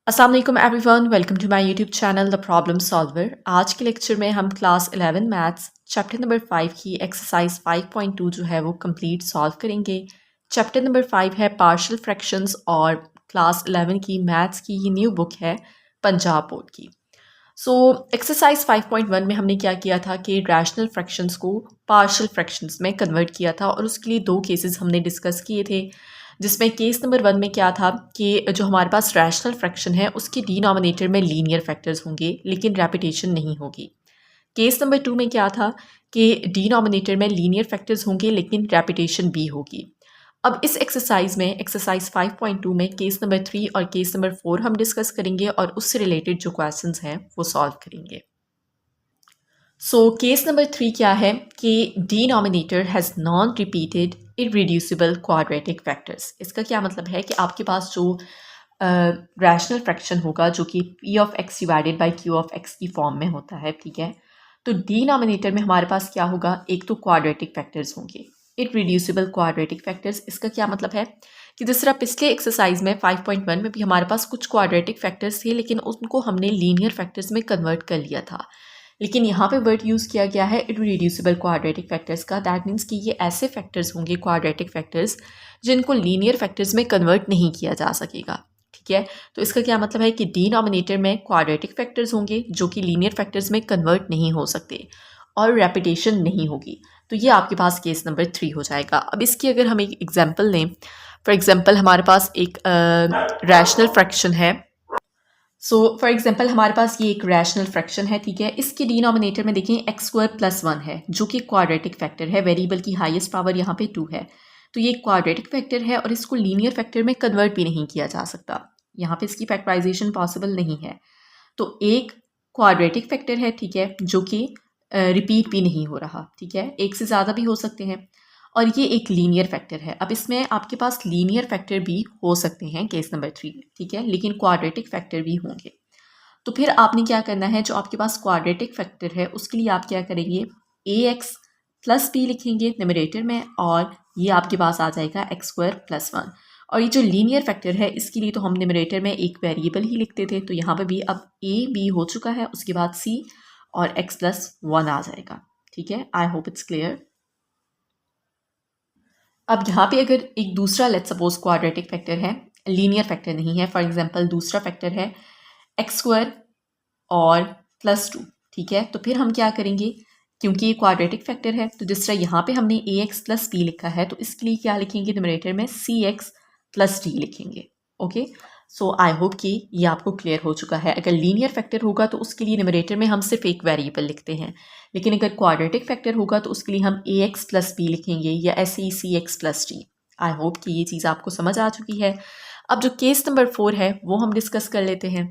अस्सलाम वालेकुम everyone, welcome to my YouTube channel the problem solver. आज के लेक्चर में हम क्लास 11 मैथ्स चैप्टर नंबर 5 की एक्सरसाइज 5.2 जो है वो कंप्लीट सॉल्व करेंगे। चैप्टर नंबर 5 है पार्शियल फ्रैक्शंस और क्लास 11 की मैथ्स की ये न्यू बुक है पंजाब बोर्ड की। एक्सरसाइज 5.1 में हमने क्या किया था कि रैशनल फ्रैक्शंस को पार्शियल फ्रैक्शंस में कन्वर्ट किया था और उसके लिए दो केसेस हमने डिस्कस किए थे, जिसमें केस नंबर 1 में क्या था कि जो हमारे पास रैशनल फ्रैक्शन है उसके डिनोमिनेटर में लीनियर फैक्टर्स होंगे लेकिन रेपिटेशन नहीं होगी। केस नंबर 2 में क्या था कि डिनोमिनेटर में लीनियर फैक्टर्स होंगे लेकिन रेपिटेशन भी होगी। अब इस एक्सरसाइज में एक्सरसाइज 5.2 में केस नंबर 3 और केस नंबर 4 हम डिस्कस करेंगे और उससे रिलेटेड जो क्वेश्चंस हैं वो सॉल्व करेंगे। केस नंबर 3 क्या है कि denominator has non repeated irreducible quadratic factors. इसका क्या मतलब है कि आपके पास जो रैशनल फ्रैक्शन होगा जो कि p of x divided by q of x की फॉर्म में होता है, ठीक है। तो डिनोमिनेटर में हमारे पास क्या होगा, एक तो क्वाड्रेटिक फैक्टर्स होंगे, इररिड्यूसिबल क्वाड्रेटिक फैक्टर्स। इसका क्या मतलब है कि जिस तरह पिछले एक्सरसाइज में 5.1 में भी हमारे पास कुछ क्वाड्रेटिक फैक्टर्स थे लेकिन उनको हमने लीनियर फैक्टर्स में कन्वर्ट कर लिया था, लेकिन यहाँ पे वर्ड यूज़ किया गया है इररिड्यूसिबल क्वाड्रेटिक फैक्टर्स का। दैट मीन्स कि ये ऐसे फैक्टर्स होंगे क्वाड्रेटिक फैक्टर्स जिनको लीनियर फैक्टर्स में कन्वर्ट नहीं किया जा सकेगा, ठीक है। तो इसका क्या मतलब है कि डिनोमिनेटर में क्वाड्रेटिक फैक्टर्स होंगे जो कि लीनियर फैक्टर्स में कन्वर्ट नहीं हो सकते और रेपिटेशन नहीं होगी। तो ये आपके पास केस नंबर 3 हो जाएगा। अब इसकी अगर हम एक एग्जांपल लें, फॉर एग्जांपल हमारे पास एक रैशनल फ्रैक्शन है। फॉर एग्जांपल हमारे पास ये एक रैशनल फ्रैक्शन है, ठीक है। इसके डिनोमिनेटर में देखें x² + 1 है जो कि क्वाड्रेटिक फैक्टर है। वेरिएबल की हाईएस्ट पावर यहाँ पे 2 है, तो ये क्वाड्रेटिक फैक्टर है और इसको लीनियर फैक्टर में कन्वर्ट भी नहीं किया जा सकता। यहाँ पे इसकी फैक्टराइजेशन पॉसिबल नहीं है। तो एक क्वाड्रेटिक फैक्टर है, ठीक है, जो कि रिपीट भी नहीं हो रहा, ठीक है, एक से ज़्यादा भी हो सकते हैं। और ये एक लीनियर फैक्टर है। अब इसमें आपके पास लीनियर फैक्टर भी हो सकते हैं केस नंबर 3 में, ठीक है, लेकिन क्वाड्रेटिक फैक्टर भी होंगे। तो फिर आपने क्या करना है, जो आपके पास क्वाड्रेटिक फैक्टर है उसके लिए आप क्या करेंगे, ax + b लिखेंगे न्यूमरेटर में और ये आपके पास आ जाएगा x² + 1। और ये जो लीनियर फैक्टर है इसके लिए तो हम न्यूमरेटर में एक वेरिएबल ही लिखते थे, तो यहाँ पे भी अब a b हो चुका है, उसके बाद c और x + 1 आ जाएगा, ठीक है। I hope it's clear. अब यहाँ पे अगर एक दूसरा लेट्स सपोज क्वाड्रेटिक फैक्टर है, लीनियर फैक्टर नहीं है, फॉर एग्जांपल दूसरा फैक्टर है x² और +2, ठीक है। तो फिर हम क्या करेंगे, क्योंकि ये क्वाड्रेटिक फैक्टर है तो जिस तरह यहाँ पे हमने ax + b लिखा है तो इसके लिए क्या लिखेंगे, न्यूमरेटर में cx + d लिखेंगे। ओके, सो आई होप कि ये आपको क्लियर हो चुका है। अगर लीनियर फैक्टर होगा तो उसके लिए न्यूमरेटर में हम सिर्फ एक वेरिएबल लिखते हैं, लेकिन अगर क्वाड्रेटिक फैक्टर होगा तो उसके लिए हम ax + b लिखेंगे या ऐसे ही cx + d। आई होप कि ये चीज़ आपको समझ आ चुकी है। अब जो केस नंबर 4 है वो हम डिस्कस कर लेते हैं।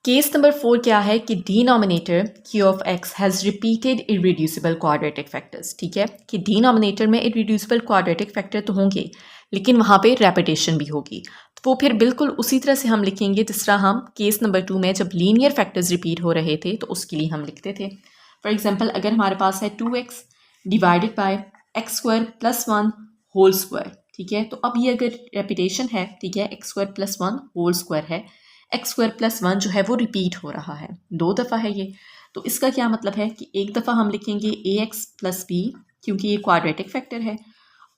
केस नंबर 4 क्या है कि denominator q of x has repeated irreducible quadratic factors, ठीक है, कि डिनोमिनेटर में इररिड्यूसिबल क्वाड्रेटिक फैक्टर तो होंगे लेकिन वहाँ पे रेपिटेशन भी होगी। तो वो फिर बिल्कुल उसी तरह से हम लिखेंगे जिस तरह हम केस नंबर 2 में जब लीनियर फैक्टर्स रिपीट हो रहे थे तो उसके लिए हम लिखते थे। फॉर एग्जाम्पल अगर हमारे पास है 2x divided by x² + 1 whole square, ठीक है, तो अब ये अगर रेपिटेशन है, ठीक है, x² + 1 होल स्क्वायर है, x² + 1 जो है वो रिपीट हो रहा है, 2 दफ़ा है ये। तो इसका क्या मतलब है कि एक दफ़ा हम लिखेंगे ax + b क्योंकि ये क्वाड्रेटिक फैक्टर है,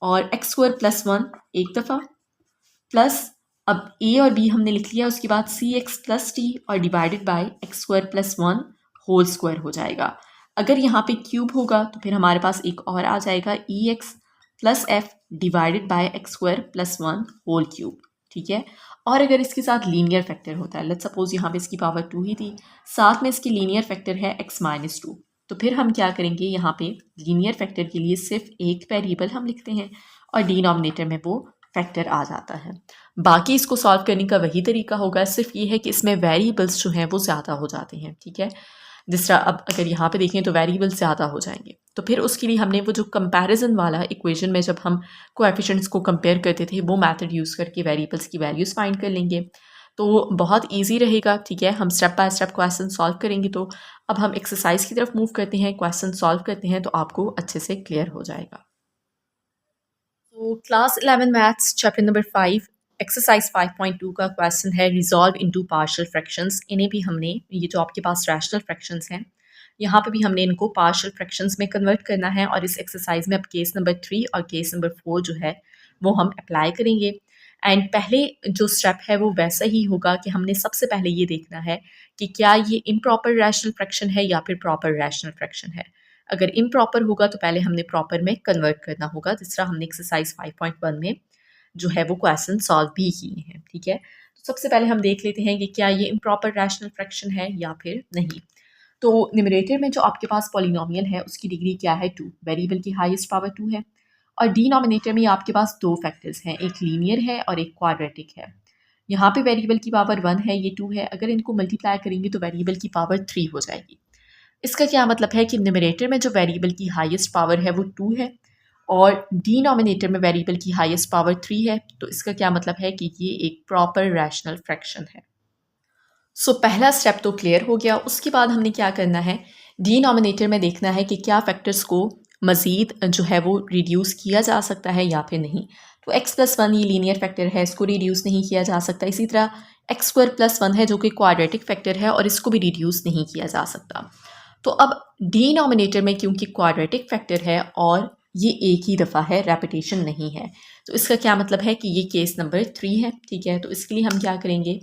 और x² + 1 एक दफ़ा, प्लस अब a और b हमने लिख लिया, उसके बाद cx + d और divided by x² + 1 whole square हो जाएगा। अगर यहाँ पे क्यूब होगा तो फिर हमारे पास एक और आ जाएगा ex + f divided by x² + 1 whole cube, ठीक है। और अगर इसके साथ लीनियर फैक्टर होता है, लेट्स सपोज यहाँ पे इसकी पावर 2 ही थी, साथ में इसकी लीनियर फैक्टर है x - 2, तो फिर हम क्या करेंगे, यहाँ पे लीनियर फैक्टर के लिए सिर्फ एक वेरिएबल हम लिखते हैं और डिनोमिनेटर में वो फैक्टर आ जाता है। बाकी इसको सॉल्व करने का वही तरीका होगा, सिर्फ ये है कि इसमें वेरिएबल्स जो हैं वो ज़्यादा हो जाते हैं, ठीक है। जिस तरह अब अगर यहाँ पे देखें तो वेरिएबल्स ज़्यादा हो जाएंगे, तो फिर उसके लिए हमने वो जो कंपैरिजन वाला इक्वेशन में जब हम कोएफिशिएंट्स को कंपेयर करते थे वो मेथड यूज़ करके वेरिएबल्स की वैल्यूज़ फाइंड कर लेंगे, तो बहुत ईजी रहेगा, ठीक है। हम step by step question solve करेंगे। तो अब हम एक्सरसाइज की तरफ मूव करते हैं, क्वेश्चन सॉल्व करते हैं तो आपको अच्छे से क्लियर हो जाएगा। तो class 11 maths chapter number 5 exercise 5.2 का क्वेश्चन है रिजॉल्व इनटू पार्शियल फ्रैक्शंस। इन्हें भी हमने, ये जो आपके पास रैशनल फ्रैक्शंस हैं, यहाँ पे भी हमने इनको पार्शियल फ्रैक्शंस में कन्वर्ट करना है। और इस एक्सरसाइज में अब केस नंबर 3 और केस नंबर 4 जो है वो हम अप्लाई करेंगे। एंड पहले जो स्टेप है वो वैसा ही होगा कि हमने सबसे पहले ये देखना है कि क्या ये इम्प्रॉपर रैशनल फ्रैक्शन है या फिर प्रॉपर रैशनल फ्रैक्शन है। अगर इम्प्रॉपर होगा तो पहले हमने प्रॉपर में कन्वर्ट करना होगा, जिस तरह हमने एक्सरसाइज 5.1 में जो है वो क्वेश्चन सॉल्व भी किए हैं। ठीक है, तो सबसे पहले हम देख लेते हैं कि क्या ये इम्प्रॉपर रैशनल फ्रैक्शन है या फिर नहीं। तो न्यूमरेटर में जो आपके पास पॉलिनोमियल है उसकी डिग्री क्या है 2, वेरिएबल की हाईएस्ट पावर 2 है। और डिनोमिनेटर में आपके पास दो फैक्टर्स हैं, एक लीनियर है और एक क्वाड्रेटिक है। यहाँ पे वेरिएबल की पावर 1 है, ये 2 है। अगर इनको मल्टीप्लाई करेंगे तो वेरिएबल की पावर 3 हो जाएगी। इसका क्या मतलब है कि न्यूमरेटर में जो वेरिएबल की हाईएस्ट पावर है वो 2 है और डिनोमिनेटर में वेरिएबल की हाईएस्ट पावर 3 है। तो इसका क्या मतलब है कि ये एक प्रॉपर रैशनल फ्रैक्शन है। सो पहला स्टेप तो क्लियर हो गया। उसके बाद हमने क्या करना है, डिनोमिनेटर में देखना है कि क्या फैक्टर्स को मज़ीद जो है वो रिड्यूस किया जा सकता है या फिर नहीं। तो x+1 ये लीनियर फैक्टर है, इसको रिड्यूस नहीं किया जा सकता। इसी तरह x² + 1 है जो कि क्वाड्रेटिक फैक्टर है और इसको भी रिड्यूस नहीं किया जा सकता। तो अब डिनोमिनेटर में क्योंकि क्वाड्रेटिक फैक्टर है और ये एक ही दफ़ा है, रेपिटेशन नहीं है, तो इसका क्या मतलब है कि ये केस नंबर 3 है। ठीक है, तो इसके लिए हम क्या करेंगे,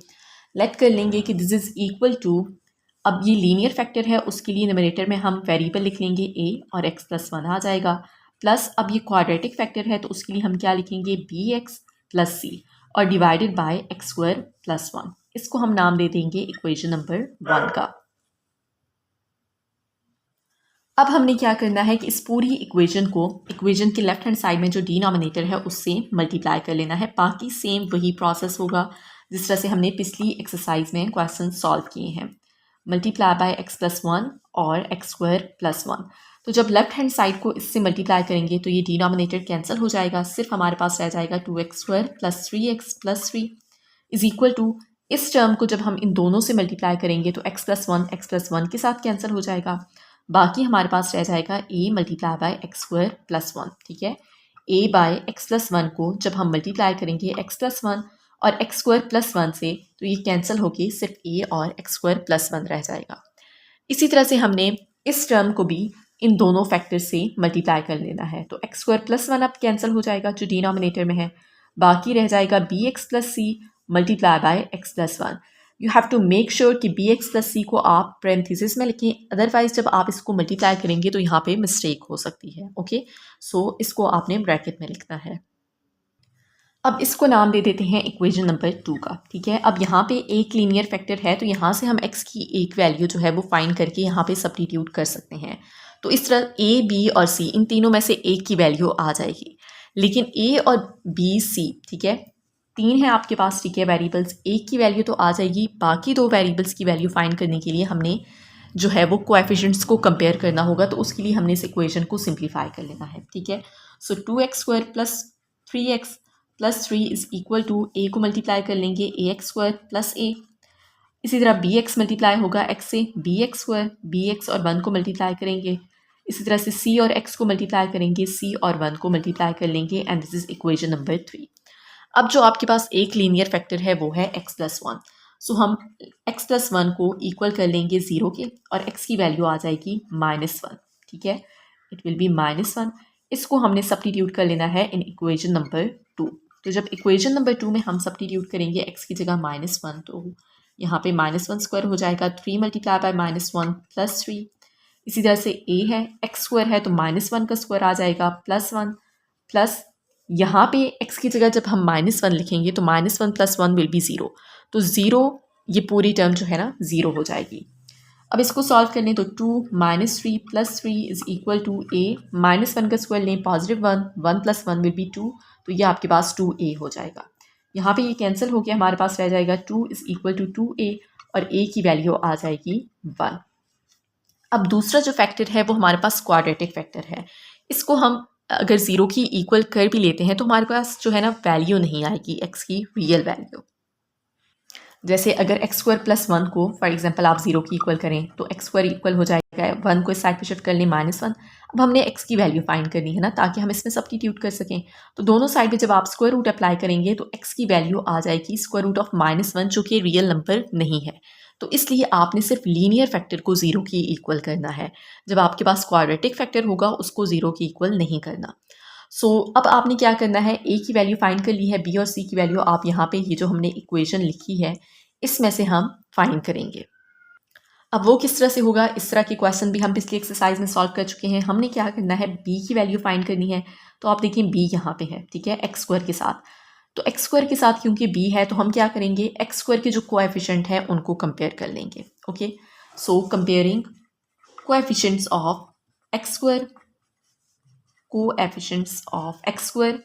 लेट कर लेंगे कि दिस इज़ इक्वल टू, अब ये लीनियर फैक्टर है उसके लिए न्यूमरेटर में हम वेरिएबल लिख लेंगे a और x+1 आ जाएगा, प्लस अब ये क्वाड्रेटिक फैक्टर है तो उसके लिए हम क्या लिखेंगे bx + c और डिवाइडेड बाय x²+1। इसको हम नाम दे देंगे इक्वेशन नंबर 1 का। अब हमने क्या करना है कि इस पूरी इक्वेशन को इक्वेशन के लेफ्ट हैंड साइड में जो डिनोमिनेटर है उससे मल्टीप्लाई कर लेना है। बाकी सेम वही प्रोसेस होगा जिस तरह से हमने पिछली एक्सरसाइज में क्वेश्चन सॉल्व किए हैं, मल्टीप्लाई बाय x+1 और x²+1। तो जब लेफ्ट हैंड साइड को इससे मल्टीप्लाई करेंगे तो ये डिनोमिनेटर कैंसिल हो जाएगा, सिर्फ हमारे पास रह जाएगा 2x² + 3x + 3 is equal to, इस टर्म को जब हम इन दोनों से मल्टीप्लाई करेंगे तो x+1 के साथ कैंसिल हो जाएगा। बाकी हमारे पास रह जाएगा a मल्टीप्लाई बाय x²+1। ठीक है, a बाय x+1 को जब हम मल्टीप्लाई करेंगे x+1 और x²+1 से तो ये कैंसिल होके सिर्फ a और x²+1 रह जाएगा। इसी तरह से हमने इस टर्म को भी इन दोनों फैक्टर से मल्टीप्लाई कर लेना है। तो x²+1 अब कैंसिल हो जाएगा जो डिनोमिनेटर में है, बाकी रह जाएगा bx + c multiply by x+1। You have to make sure कि bx + c को आप पैरेंथेसिस में लिखें, अदरवाइज जब आप इसको मल्टीप्लाई करेंगे तो यहाँ पे मिस्टेक हो सकती है। ओके, सो इसको आपने ब्रैकेट में लिखना है। अब इसको नाम दे देते हैं इक्वेशन नंबर 2 का। ठीक है, अब यहाँ पे एक लीनियर फैक्टर है तो यहाँ से हम x की एक वैल्यू जो है वो फाइंड करके यहाँ पे सब्स्टिट्यूट कर सकते हैं। तो इस तरह a, b और c इन तीनों में से एक की वैल्यू आ जाएगी, लेकिन a और b, c, ठीक है, तीन है आपके पास, ठीक है, वेरिएबल्स, एक की वैल्यू तो आ जाएगी, बाकी दो वेरिएबल्स की वैल्यू फाइंड करने के लिए हमने जो है वो कोएफिशिएंट्स को कंपेयर करना होगा। तो उसके लिए हमने इस इक्वेशन को सिंप्लीफाई कर लेना है। ठीक है, so 2x² + 3x + 3 is equal to, a को मल्टीप्लाई कर लेंगे ax² + a, इसी तरह bx मल्टीप्लाई होगा x से, bx², bx और 1 को मल्टीप्लाई करेंगे, इसी तरह से c और x को मल्टीप्लाई करेंगे, c और 1 को मल्टीप्लाई कर लेंगे, and this is equation number 3। अब जो आपके पास एक लीनियर फैक्टर है वो है x+1। सो हम x+1 को इक्वल कर लेंगे 0 के और x की वैल्यू आ जाएगी -1। ठीक है, इट विल बी -1। इसको हमने सब्स्टिट्यूट कर लेना है इन इक्वेशन नंबर 2। तो जब इक्वेशन नंबर 2 में हम सब्स्टिट्यूट करेंगे x की जगह -1 तो यहाँ पे -1² हो जाएगा, 3 मल्टीप्लाई बाय -1 + 3। इसी तरह से a है, x² है तो -1 का स्क्वायर आ जाएगा +1, प्लस यहाँ पे x की जगह जब हम -1 लिखेंगे तो -1 + 1 विल बी 0, तो 0 ये पूरी टर्म जो है ना 0 हो जाएगी। अब इसको सॉल्व कर लें तो 2 - 3 + 3 इज इक्वल टू a, -1 का स्क्वायर लें +1, 1 + 1 विल बी 2, तो ये आपके पास 2a हो जाएगा। यहाँ पे ये कैंसिल हो गया, हमारे पास रह जाएगा 2 इज इक्वल टू 2a और a की वैल्यू आ जाएगी 1। अब दूसरा जो फैक्टर है वो हमारे पास क्वाड्रेटिक फैक्टर है। इसको हम अगर 0 की इक्वल कर भी लेते हैं तो हमारे पास जो है ना वैल्यू नहीं आएगी, x की रियल वैल्यू। जैसे अगर x² + 1 को फॉर एग्जांपल आप 0 की इक्वल करें तो x² इक्वल हो जाएगा 1 को इस साइड पे शिफ्ट कर लें -1, अब हमने x की वैल्यू फाइंड करनी है ना, ताकि हम इसमें सब्स्टिट्यूट कर सकें। तो दोनों साइड पे जब आप स्क्वायर रूट अप्लाई करेंगे तो x की वैल्यू आ जाएगी स्क्वायर रूट ऑफ -1, जो कि रियल नंबर नहीं है। तो इसलिए आपने सिर्फ लीनियर फैक्टर को ज़ीरो के इक्वल करना है। जब आपके पास क्वाड्रेटिक फैक्टर होगा उसको ज़ीरो के इक्वल नहीं करना। अब आपने क्या करना है, a की वैल्यू फाइंड कर ली है, b और c की वैल्यू आप यहाँ पे ये जो हमने इक्वेशन लिखी है इसमें से हम फाइंड करेंगे। अब वो किस तरह से होगा, इस तरह के क्वेश्चन भी हम पिछली एक्सरसाइज में सॉल्व कर चुके हैं। हमने क्या करना है, b की वैल्यू फाइंड करनी है। तो आप देखिए b यहाँ पे है, ठीक है, एक्स स्क्वायर के साथ। तो एक्स स्क्वायर के साथ क्योंकि b है तो हम क्या करेंगे, एक्स स्क्वायर के जो कोएफिशिएंट है उनको कंपेयर कर लेंगे। Okay, so comparing coefficients of x square, coefficients of x square.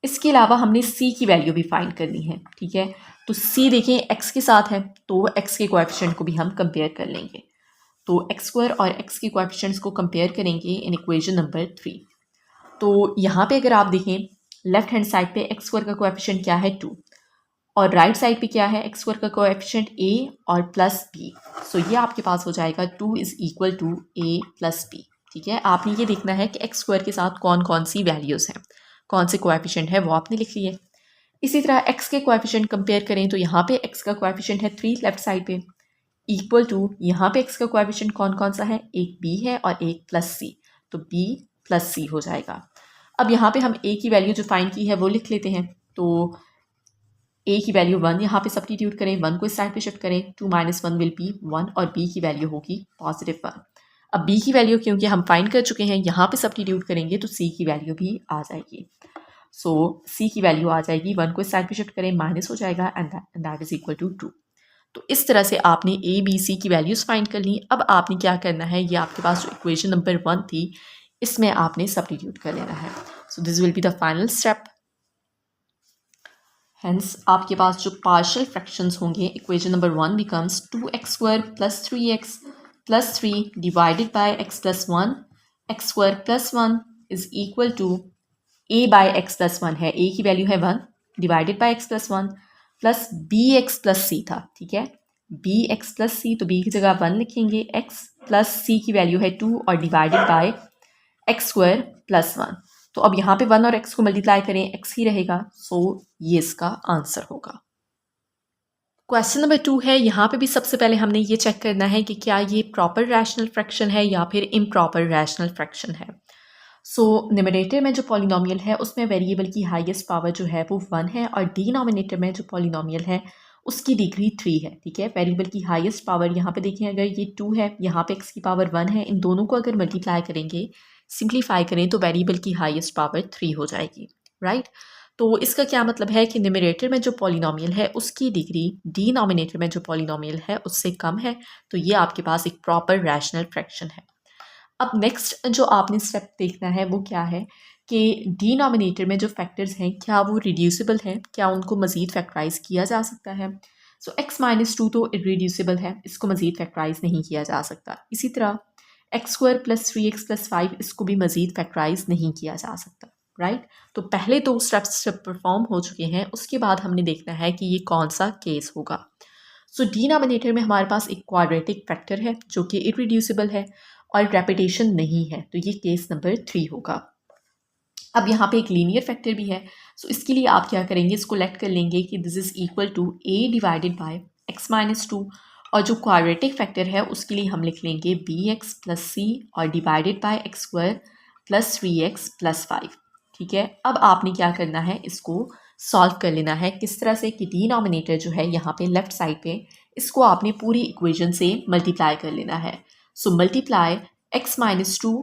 इसके अलावा हमने c की वैल्यू भी फाइंड करनी है, ठीक है। तो c देखें x के साथ है तो x के कोएफिशिएंट को भी हम कंपेयर कर लेंगे। तो एक्स स्क्वायर और x के कोएफिशिएंट्स को कंपेयर करेंगे इन इक्वेशन नंबर 3। तो यहाँ पे अगर आप देखें लेफ्ट हैंड साइड पे एक्स स्क्वायर का कोएफिशिएंट क्या है 2, और राइट साइड पे क्या है, एक्स स्क्वायर का कोएफिशिएंट a और प्लस b। सो ये आपके पास हो जाएगा 2 is equal to a plus b, ठीक है। आपने ये देखना है कि एक्स स्क्वायर के साथ कौन कौन सी वैल्यूज़ हैं, कौन से कोएफिशिएंट है वो आपने लिख लिए। इसी तरह x के कोएफिशिएंट कंपेयर करें तो यहाँ पे x का कोएफिशिएंट है 3 लेफ्ट साइड पे, इक्वल टू यहाँ पे x का कोएफिशिएंट कौन कौन सा है, एक b है और एक प्लस c, तो b प्लस c हो जाएगा। अब यहाँ पे हम a की वैल्यू जो फाइंड की है वो लिख लेते हैं। तो a की वैल्यू 1 यहाँ पे सब्स्टिट्यूट करें, 1 को इस साइड पे शिफ्ट करें, 2 - 1 विल बी 1 और b की वैल्यू होगी +1। अब b की वैल्यू क्योंकि हम फाइंड कर चुके हैं यहाँ पे सब्स्टिट्यूट करेंगे तो c की वैल्यू भी आ जाएगी। c की वैल्यू आ जाएगी, 1 को इस साइड पे शिफ्ट करें, माइनस हो जाएगा and that is equal to 2। तो इस तरह से आपने a b c की वैल्यूज़ फाइंड कर ली। अब आपने क्या करना है, ये आपके पास जो इक्वेशन नंबर 1 थी इसमें आपने सब्स्टिट्यूट कर लेना है। So this will be the final step. Hence आपके पास जो पार्शियल फ्रैक्शंस होंगे, equation number 1 becomes 2x² + 3x + 3 divided by x + 1, x² + 1 is equal to a/x + 1 है, a की वैल्यू है 1 divided by x + 1 plus bx + c था, ठीक है, bx + c, तो b की जगह 1 लिखेंगे, x प्लस c की वैल्यू है 2 और डिवाइडेड बाय x² + 1। तो अब यहाँ पे 1 और x को मल्टीप्लाई करें, x ही रहेगा, सो ये इसका आंसर होगा। क्वेश्चन नंबर 2 है, यहाँ पे भी सबसे पहले हमने ये चेक करना है कि क्या ये प्रॉपर रैशनल फ्रैक्शन है या फिर इम्प्रॉपर रैशनल फ्रैक्शन है। न्यूमरेटर में जो पॉलिनोमियल है उसमें वेरिएबल की हाईएस्ट पावर जो है वो 1 है और डिनोमिनेटर में जो पॉलिनोमियल है उसकी डिग्री 3 है, ठीक है। वेरिएबल की हाईएस्ट पावर यहाँ पे देखें, अगर ये 2 है, यहाँ पे x की पावर 1 है, इन दोनों को अगर मल्टीप्लाई करेंगे, सिंप्लीफाई करें तो वेरिएबल की हाईएस्ट पावर 3 हो जाएगी, राइट। तो इसका क्या मतलब है कि न्यूमरेटर में जो पॉलिनोमियल है उसकी डिग्री डिनोमिनेटर में जो पॉलिनोमियल है उससे कम है, तो ये आपके पास एक प्रॉपर रैशनल फ्रैक्शन है। अब नेक्स्ट जो आपने स्टेप देखना है वो क्या है कि डिनोमिनेटर में जो फैक्टर्स हैं क्या वो रिड्यूसिबल हैं, क्या उनको मज़ीद फैक्टराइज किया जा सकता है। x - 2 तो इरेड्यूसिबल है, इसको मज़ीद फैक्टराइज नहीं किया जा सकता। इसी तरह x² + 3x + 5 इसको भी मज़ीद फैक्टराइज नहीं किया जा सकता, राइट। तो पहले 2 स्टेप्स जब परफॉर्म हो चुके हैं उसके बाद हमने देखना है कि ये कौन सा केस होगा। डिनोमिनेटर में हमारे पास एक क्वाड्रेटिक फैक्टर है जो कि इरेड्यूसिबल है और रेपिटेशन नहीं है, तो ये केस नंबर 3 होगा। अब यहाँ पे एक लीनियर फैक्टर भी है, इसके लिए आप क्या करेंगे, इसको लेट कर लेंगे कि this is equal to a divided by x - 2, और जो क्वाड्रेटिक फैक्टर है उसके लिए हम लिख लेंगे bx + c और डिवाइडेड बाय x² + 3x + 5, ठीक है। अब आपने क्या करना है, इसको सॉल्व कर लेना है। किस तरह से कि डिनोमिनेटर जो है यहाँ पे लेफ्ट साइड पे, इसको आपने पूरी इक्वेशन से मल्टीप्लाई कर लेना है। मल्टीप्लाई x - 2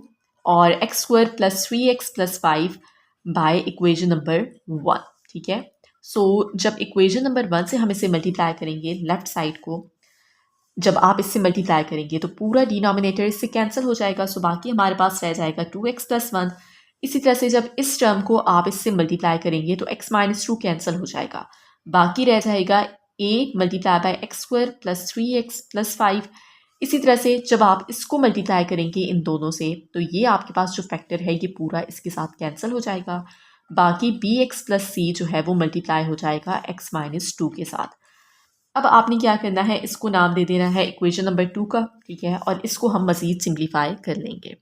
और x² + 3x + 5 by equation number 1, ठीक है। जब इक्वेशन नंबर 1 से हम इसे मल्टीप्लाई करेंगे लेफ्ट साइड को, जब आप इससे मल्टीप्लाई करेंगे तो पूरा डिनोमिनेटर इससे कैंसिल हो जाएगा, बाकी हमारे पास रह जाएगा 2x + 1। इसी तरह से जब इस टर्म को आप इससे मल्टीप्लाई करेंगे तो x - 2 कैंसिल हो जाएगा, बाकी रह जाएगा a × x² + 3x + 5। इसी तरह से जब आप इसको मल्टीप्लाई करेंगे इन दोनों से तो ये आपके पास जो फैक्टर है ये पूरा इसके साथ कैंसिल हो जाएगा, बाकी bx + c जो है वो मल्टीप्लाई हो जाएगा x - 2 के साथ। अब आपने क्या करना है, इसको नाम दे देना है इक्वेशन नंबर 2 का, ठीक है, और इसको हम मज़ीद सिंप्लीफाई कर लेंगे।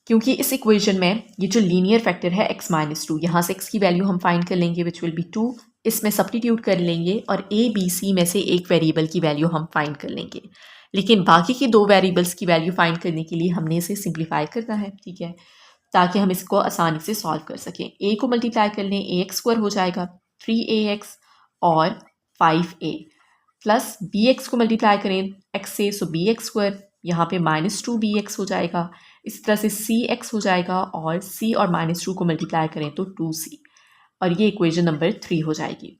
क्योंकि इस इक्वेशन में ये जो लीनियर फैक्टर है x माइनस टू, यहाँ से x की वैल्यू हम फाइंड कर लेंगे विच विल बी 2, इसमें सब्स्टिट्यूट कर लेंगे और a b c में से एक वेरिएबल की वैल्यू हम फाइंड कर लेंगे। लेकिन बाकी की दो वेरिएबल्स की वैल्यू फाइंड करने के लिए हमने इसे सिंप्लीफाई करना है, ठीक है, ताकि हम इसको आसानी से सॉल्व कर सकें। a को मल्टीप्लाई कर लें, ax स्क्वायर हो जाएगा 3ax और 5a, प्लस bx को मल्टीप्लाई करें x से, सो bx स्क्वायर, यहाँ पे -2bx हो जाएगा। इस तरह से cx हो जाएगा और c और -2 को मल्टीप्लाई करें तो 2c, और ये इक्वेशन नंबर 3 हो जाएगी।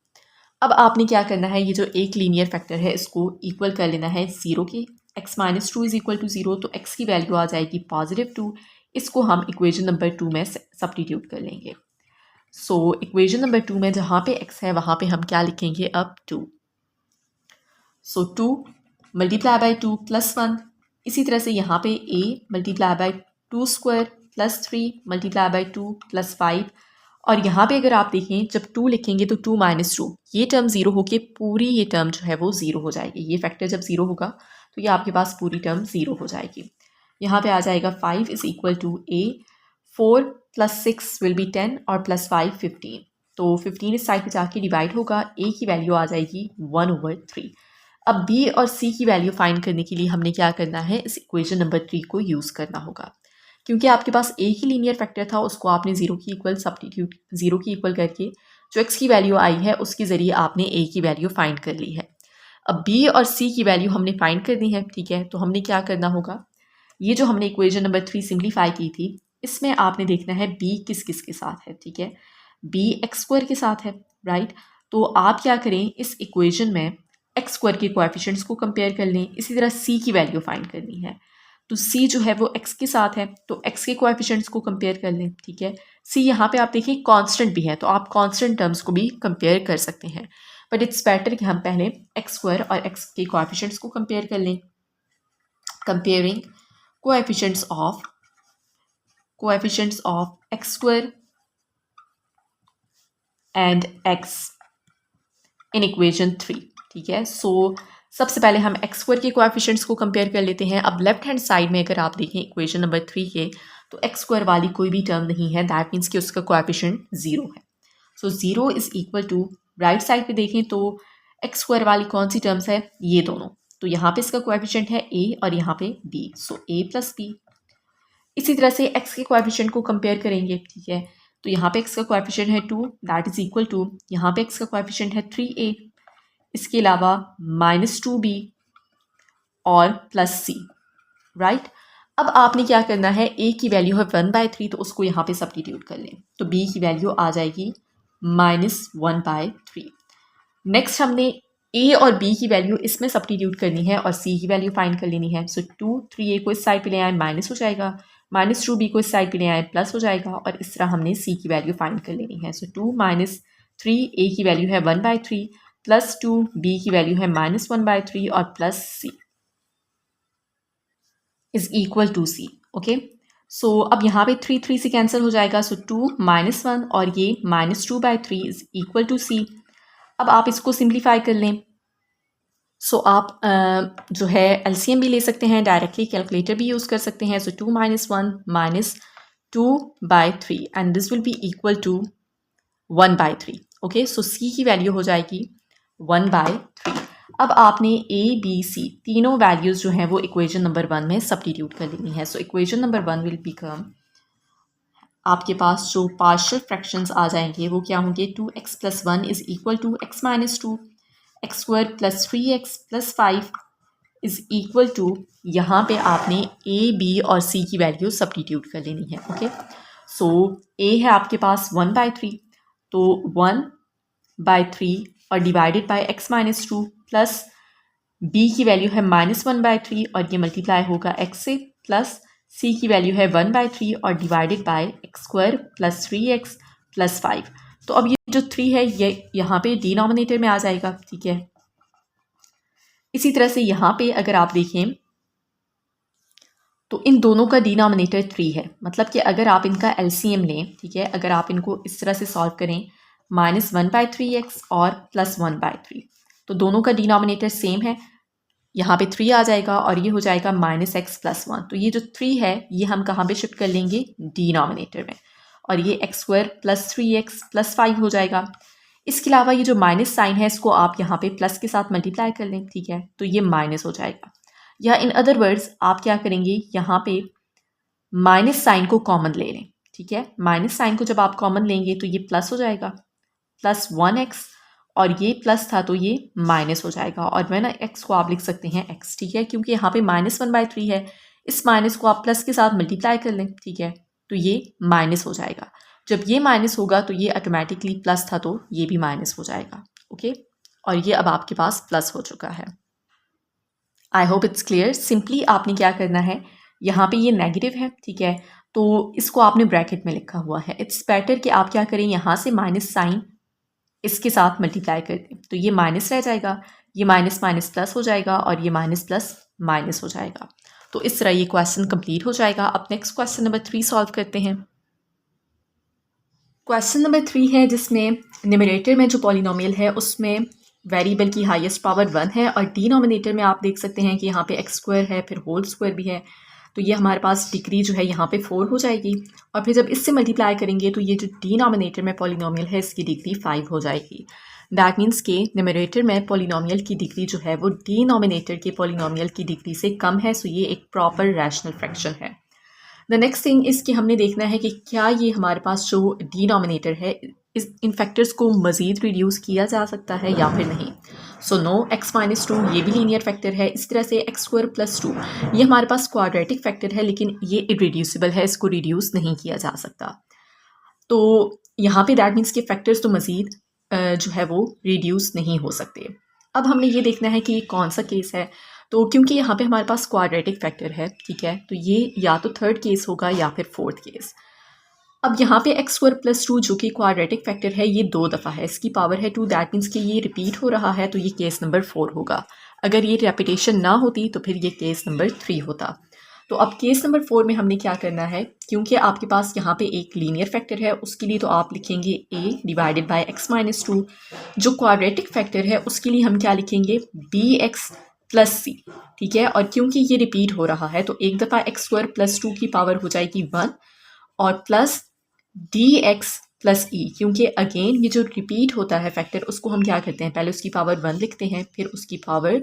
अब आपने क्या करना है, ये जो एक लीनियर फैक्टर है इसको इक्वल कर लेना है 0 के। x minus two is equal to 0, तो x की वैल्यू आ जाएगी +2। इसको हम इक्वेशन नंबर 2 में सब्स्टिट्यूट कर लेंगे। सो इक्वेशन नंबर 2 में जहाँ पे x है वहाँ पे हम क्या लिखेंगे अब 2। सो 2 मल्टीप्लाई बाई 2 प्लस 1। इसी तरह से यहाँ पे a multiply by 2 square plus 3 multiply by 2 plus 5, और यहाँ पे अगर आप देखें जब 2 लिखेंगे तो 2 माइनस 2, ये टर्म 0 होके पूरी ये टर्म जो है वो 0 हो जाएगी। ये फैक्टर जब 0 होगा तो ये आपके पास पूरी टर्म 0 हो जाएगी। यहाँ पे आ जाएगा 5 is equal to a, 4 plus 6 will be 10 और प्लस 5 15। तो 15 इस साइड पे जाके डिवाइड होगा, a की वैल्यू आ जाएगी 1/3। अब b और c की वैल्यू फाइंड करने के लिए हमने क्या करना है, इस इक्वेशन नंबर 3 को यूज़ करना होगा। क्योंकि आपके पास एक ही लीनियर फैक्टर था, उसको आपने 0 की इक्वल सब्स्टिट्यूट 0 की इक्वल करके जो x की वैल्यू आई है उसके ज़रिए आपने a की वैल्यू फाइंड कर ली है। अब b और c की वैल्यू हमने फाइंड करनी है, ठीक है। तो हमने क्या करना होगा, ये जो हमने इक्वेशन नंबर 3 सिंप्लीफाई की थी इसमें आपने देखना है b किस किस के साथ है, ठीक है। b x स्क्वायर के साथ है, राइट। तो आप क्या करें, इस इक्वेशन में x स्क्वायर के कोएफिशिएंट्स को कंपेयर कर लें। इसी तरह c की वैल्यू फाइंड करनी है, तो c जो है वो x के साथ है तो x के कोएफिशिएंट्स को कंपेयर कर लें, ठीक है। c यहाँ पे आप देखिए कांस्टेंट भी है, तो आप कांस्टेंट टर्म्स को भी कंपेयर कर सकते हैं, बट इट्स बेटर कि हम पहले x स्क्वायर और x के कोएफिशिएंट्स को कंपेयर कर लें। Comparing coefficients of x square and x in equation 3, ठीक है। सो सबसे पहले हम x स्क्वायर के कोएफिशिएंट्स को कंपेयर कर लेते हैं। अब लेफ्ट हैंड साइड में अगर आप देखें इक्वेशन नंबर 3 के, तो x स्क्वायर वाली कोई भी टर्म नहीं है, दैट मीन्स कि उसका कोएफिशिएंट 0 है। So 0 is equal to, right side पे देखें तो x स्क्वायर वाली कौन सी टर्म्स है, ये दोनों। तो यहाँ पे इसका कोएफिशिएंट है a और यहाँ पे b, so a plus b। इसी तरह से x के कोएफिशिएंट को कंपेयर करेंगे, ठीक है। तो यहाँ पे x का कोएफिशिएंट है 2, दैट इज इक्वल टू, यहाँ पे x का कोएफिशिएंट है 3a, इसके अलावा -2b और +c, राइट। अब आपने क्या करना है, a की वैल्यू है 1/3, तो उसको यहाँ पे सब्स्टिट्यूट कर लें, तो b की वैल्यू आ जाएगी -1/3। नेक्स्ट हमने a और b की वैल्यू इसमें सब्स्टिट्यूट करनी है और c की वैल्यू फाइंड कर लेनी है। सो 2 3a को इस साइड पे ले आए, माइनस हो जाएगा, -2b को इस साइड पे ले आए, प्लस हो जाएगा, और इस तरह हमने c की वैल्यू फाइंड कर लेनी है। सो 2 - 3a की वैल्यू है 1/3 प्लस 2 b की वैल्यू है -1/3 और plus c is equal to c, okay. So अब यहाँ पे 3 3 से कैंसिल हो जाएगा, सो 2 - 1 और ये -2/3 इज इक्वल टू c। अब आप इसको सिंप्लीफाई कर लें। सो आप जो है एलसीएम भी ले सकते हैं, डायरेक्टली कैलकुलेटर भी यूज़ कर सकते हैं। So 2 - 1 - 2/3 and this will be equal to 1/3, okay. So c की वैल्यू हो जाएगी 1/3। अब आपने a b c तीनों वैल्यूज़ जो हैं वो इक्वेशन नंबर 1 में सब्स्टिट्यूट कर लेनी है। सो इक्वेशन नंबर 1 विल बिकम, आपके पास जो पार्शियल फ्रैक्शंस आ जाएंगे वो क्या होंगे, 2x + 1 is equal to x - 2, x square plus 3x + 5 is equal to, यहाँ पे आपने a b और c की वैल्यू सब्स्टिट्यूट कर लेनी है, ओके। सो a है आपके पास 1/3, तो 1/3 और divided by x - 2 plus b की वैल्यू है -1/3 और ये मल्टीप्लाई होगा x से, प्लस c की वैल्यू है 1/3 और divided by x square plus 3x + 5। तो अब ये जो 3 है ये यहाँ पे डिनोमिनेटर में आ जाएगा, ठीक है। इसी तरह से यहाँ पे अगर आप देखें तो इन दोनों का डिनोमिनेटर 3 है, मतलब कि अगर आप इनका एलसीएम लें, ठीक है, अगर आप इनको इस तरह से सॉल्व करें, -1/3x और +1/3, तो दोनों का डिनोमिनेटर सेम है, यहाँ पे 3 आ जाएगा और ये हो जाएगा -x+1। तो ये जो 3 है ये हम कहाँ पे शिफ्ट कर लेंगे, डिनोमिनेटर में, और ये x² + 3x+5 हो जाएगा। इसके अलावा ये जो माइनस साइन है इसको आप यहाँ पे प्लस के साथ मल्टीप्लाई कर लें, ठीक है, तो ये माइनस हो जाएगा। या इन अदर वर्ड्स आप क्या करेंगे, यहाँ पे माइनस साइन को कॉमन ले लें, ठीक है। माइनस साइन को जब आप कॉमन लेंगे तो ये प्लस हो जाएगा, +1x, और ये प्लस था तो ये माइनस हो जाएगा। और वह ना x को आप लिख सकते हैं x, ठीक है, क्योंकि यहाँ पे -1/3 है, इस माइनस को आप प्लस के साथ मल्टीप्लाई कर लें, ठीक है, तो ये माइनस हो जाएगा। जब ये माइनस होगा तो ये ऑटोमेटिकली प्लस था तो ये भी माइनस हो जाएगा, ओके। और ये अब आपके पास प्लस हो चुका है। I hope it's clear. Simply आपने क्या करना है, यहाँ पे ये नेगेटिव है, ठीक है, तो इसको आपने ब्रैकेट में लिखा हुआ है। इट्स बेटर कि आप क्या करें, यहाँ से माइनस साइन इसके साथ मल्टीप्लाई कर दें, तो ये माइनस रह जाएगा, ये माइनस माइनस प्लस हो जाएगा, और ये माइनस प्लस माइनस हो जाएगा। तो इस तरह ये क्वेश्चन कंप्लीट हो जाएगा। अब नेक्स्ट क्वेश्चन नंबर 3 सॉल्व करते हैं। क्वेश्चन नंबर 3 है जिसमें न्यूमरेटर में जो पॉलिनोमियल है उसमें वेरिएबल की हाईएस्ट पावर 1 है, और डिनोमिनेटर में आप देख सकते हैं कि यहाँ पे x² है, फिर होल स्क्वायर भी है, तो ये हमारे पास डिग्री जो है यहाँ पे 4 हो जाएगी। और फिर जब इससे मल्टीप्लाई करेंगे तो ये जो डिनोमिनेटर में पॉलिनोमियल है इसकी डिग्री 5 हो जाएगी। दैट मीन्स के न्यूमरेटर में पॉलिनोमियल की डिग्री जो है वो डिनोमिनेटर के पॉलिनोमियल की डिग्री से कम है, सो ये एक प्रॉपर रैशनल फ्रैक्शन है। द नेक्स्ट थिंग इज़ कि हमने देखना है कि क्या ये हमारे पास जो डिनोमिनेटर है इस इन फैक्टर्स को मज़ीद रिड्यूस किया जा सकता है या फिर नहीं। सो नो, x-2 ये भी लीनियर फैक्टर है। इस तरह से x² + 2 ये हमारे पास क्वाड्रेटिक फैक्टर है, लेकिन ये इरेड्यूसिबल है, इसको रिड्यूस नहीं किया जा सकता। तो यहाँ पे दैट मीन्स के फैक्टर्स तो मज़ीद जो है वो रिड्यूस नहीं हो सकते। अब हमने ये देखना है कि कौन सा केस है। तो क्योंकि यहाँ पे हमारे पास क्वाड्रेटिक फैक्टर है, ठीक है, तो ये या तो थर्ड केस होगा या फिर फोर्थ केस। अब यहाँ पे x² + 2 जो कि क्वाड्रेटिक फैक्टर है ये 2 दफ़ा है, इसकी पावर है 2, दैट मीन्स कि ये रिपीट हो रहा है, तो ये केस नंबर 4 होगा। अगर ये रेपिटेशन ना होती तो फिर ये केस नंबर 3 होता। तो अब केस नंबर 4 में हमने क्या करना है, क्योंकि आपके पास यहाँ पे एक लीनियर फैक्टर है, उसके लिए तो आप लिखेंगे a डिवाइडेड बाय x-2। जो क्वाड्रेटिक फैक्टर है उसके लिए हम क्या लिखेंगे, bx + c, ठीक है। और क्योंकि ये रिपीट हो रहा है तो एक दफ़ा x² + 2 की पावर हो जाएगी 1, और प्लस dx + e, क्योंकि अगेन ये जो रिपीट होता है फैक्टर उसको हम क्या करते हैं, पहले उसकी पावर 1 लिखते हैं, फिर उसकी पावर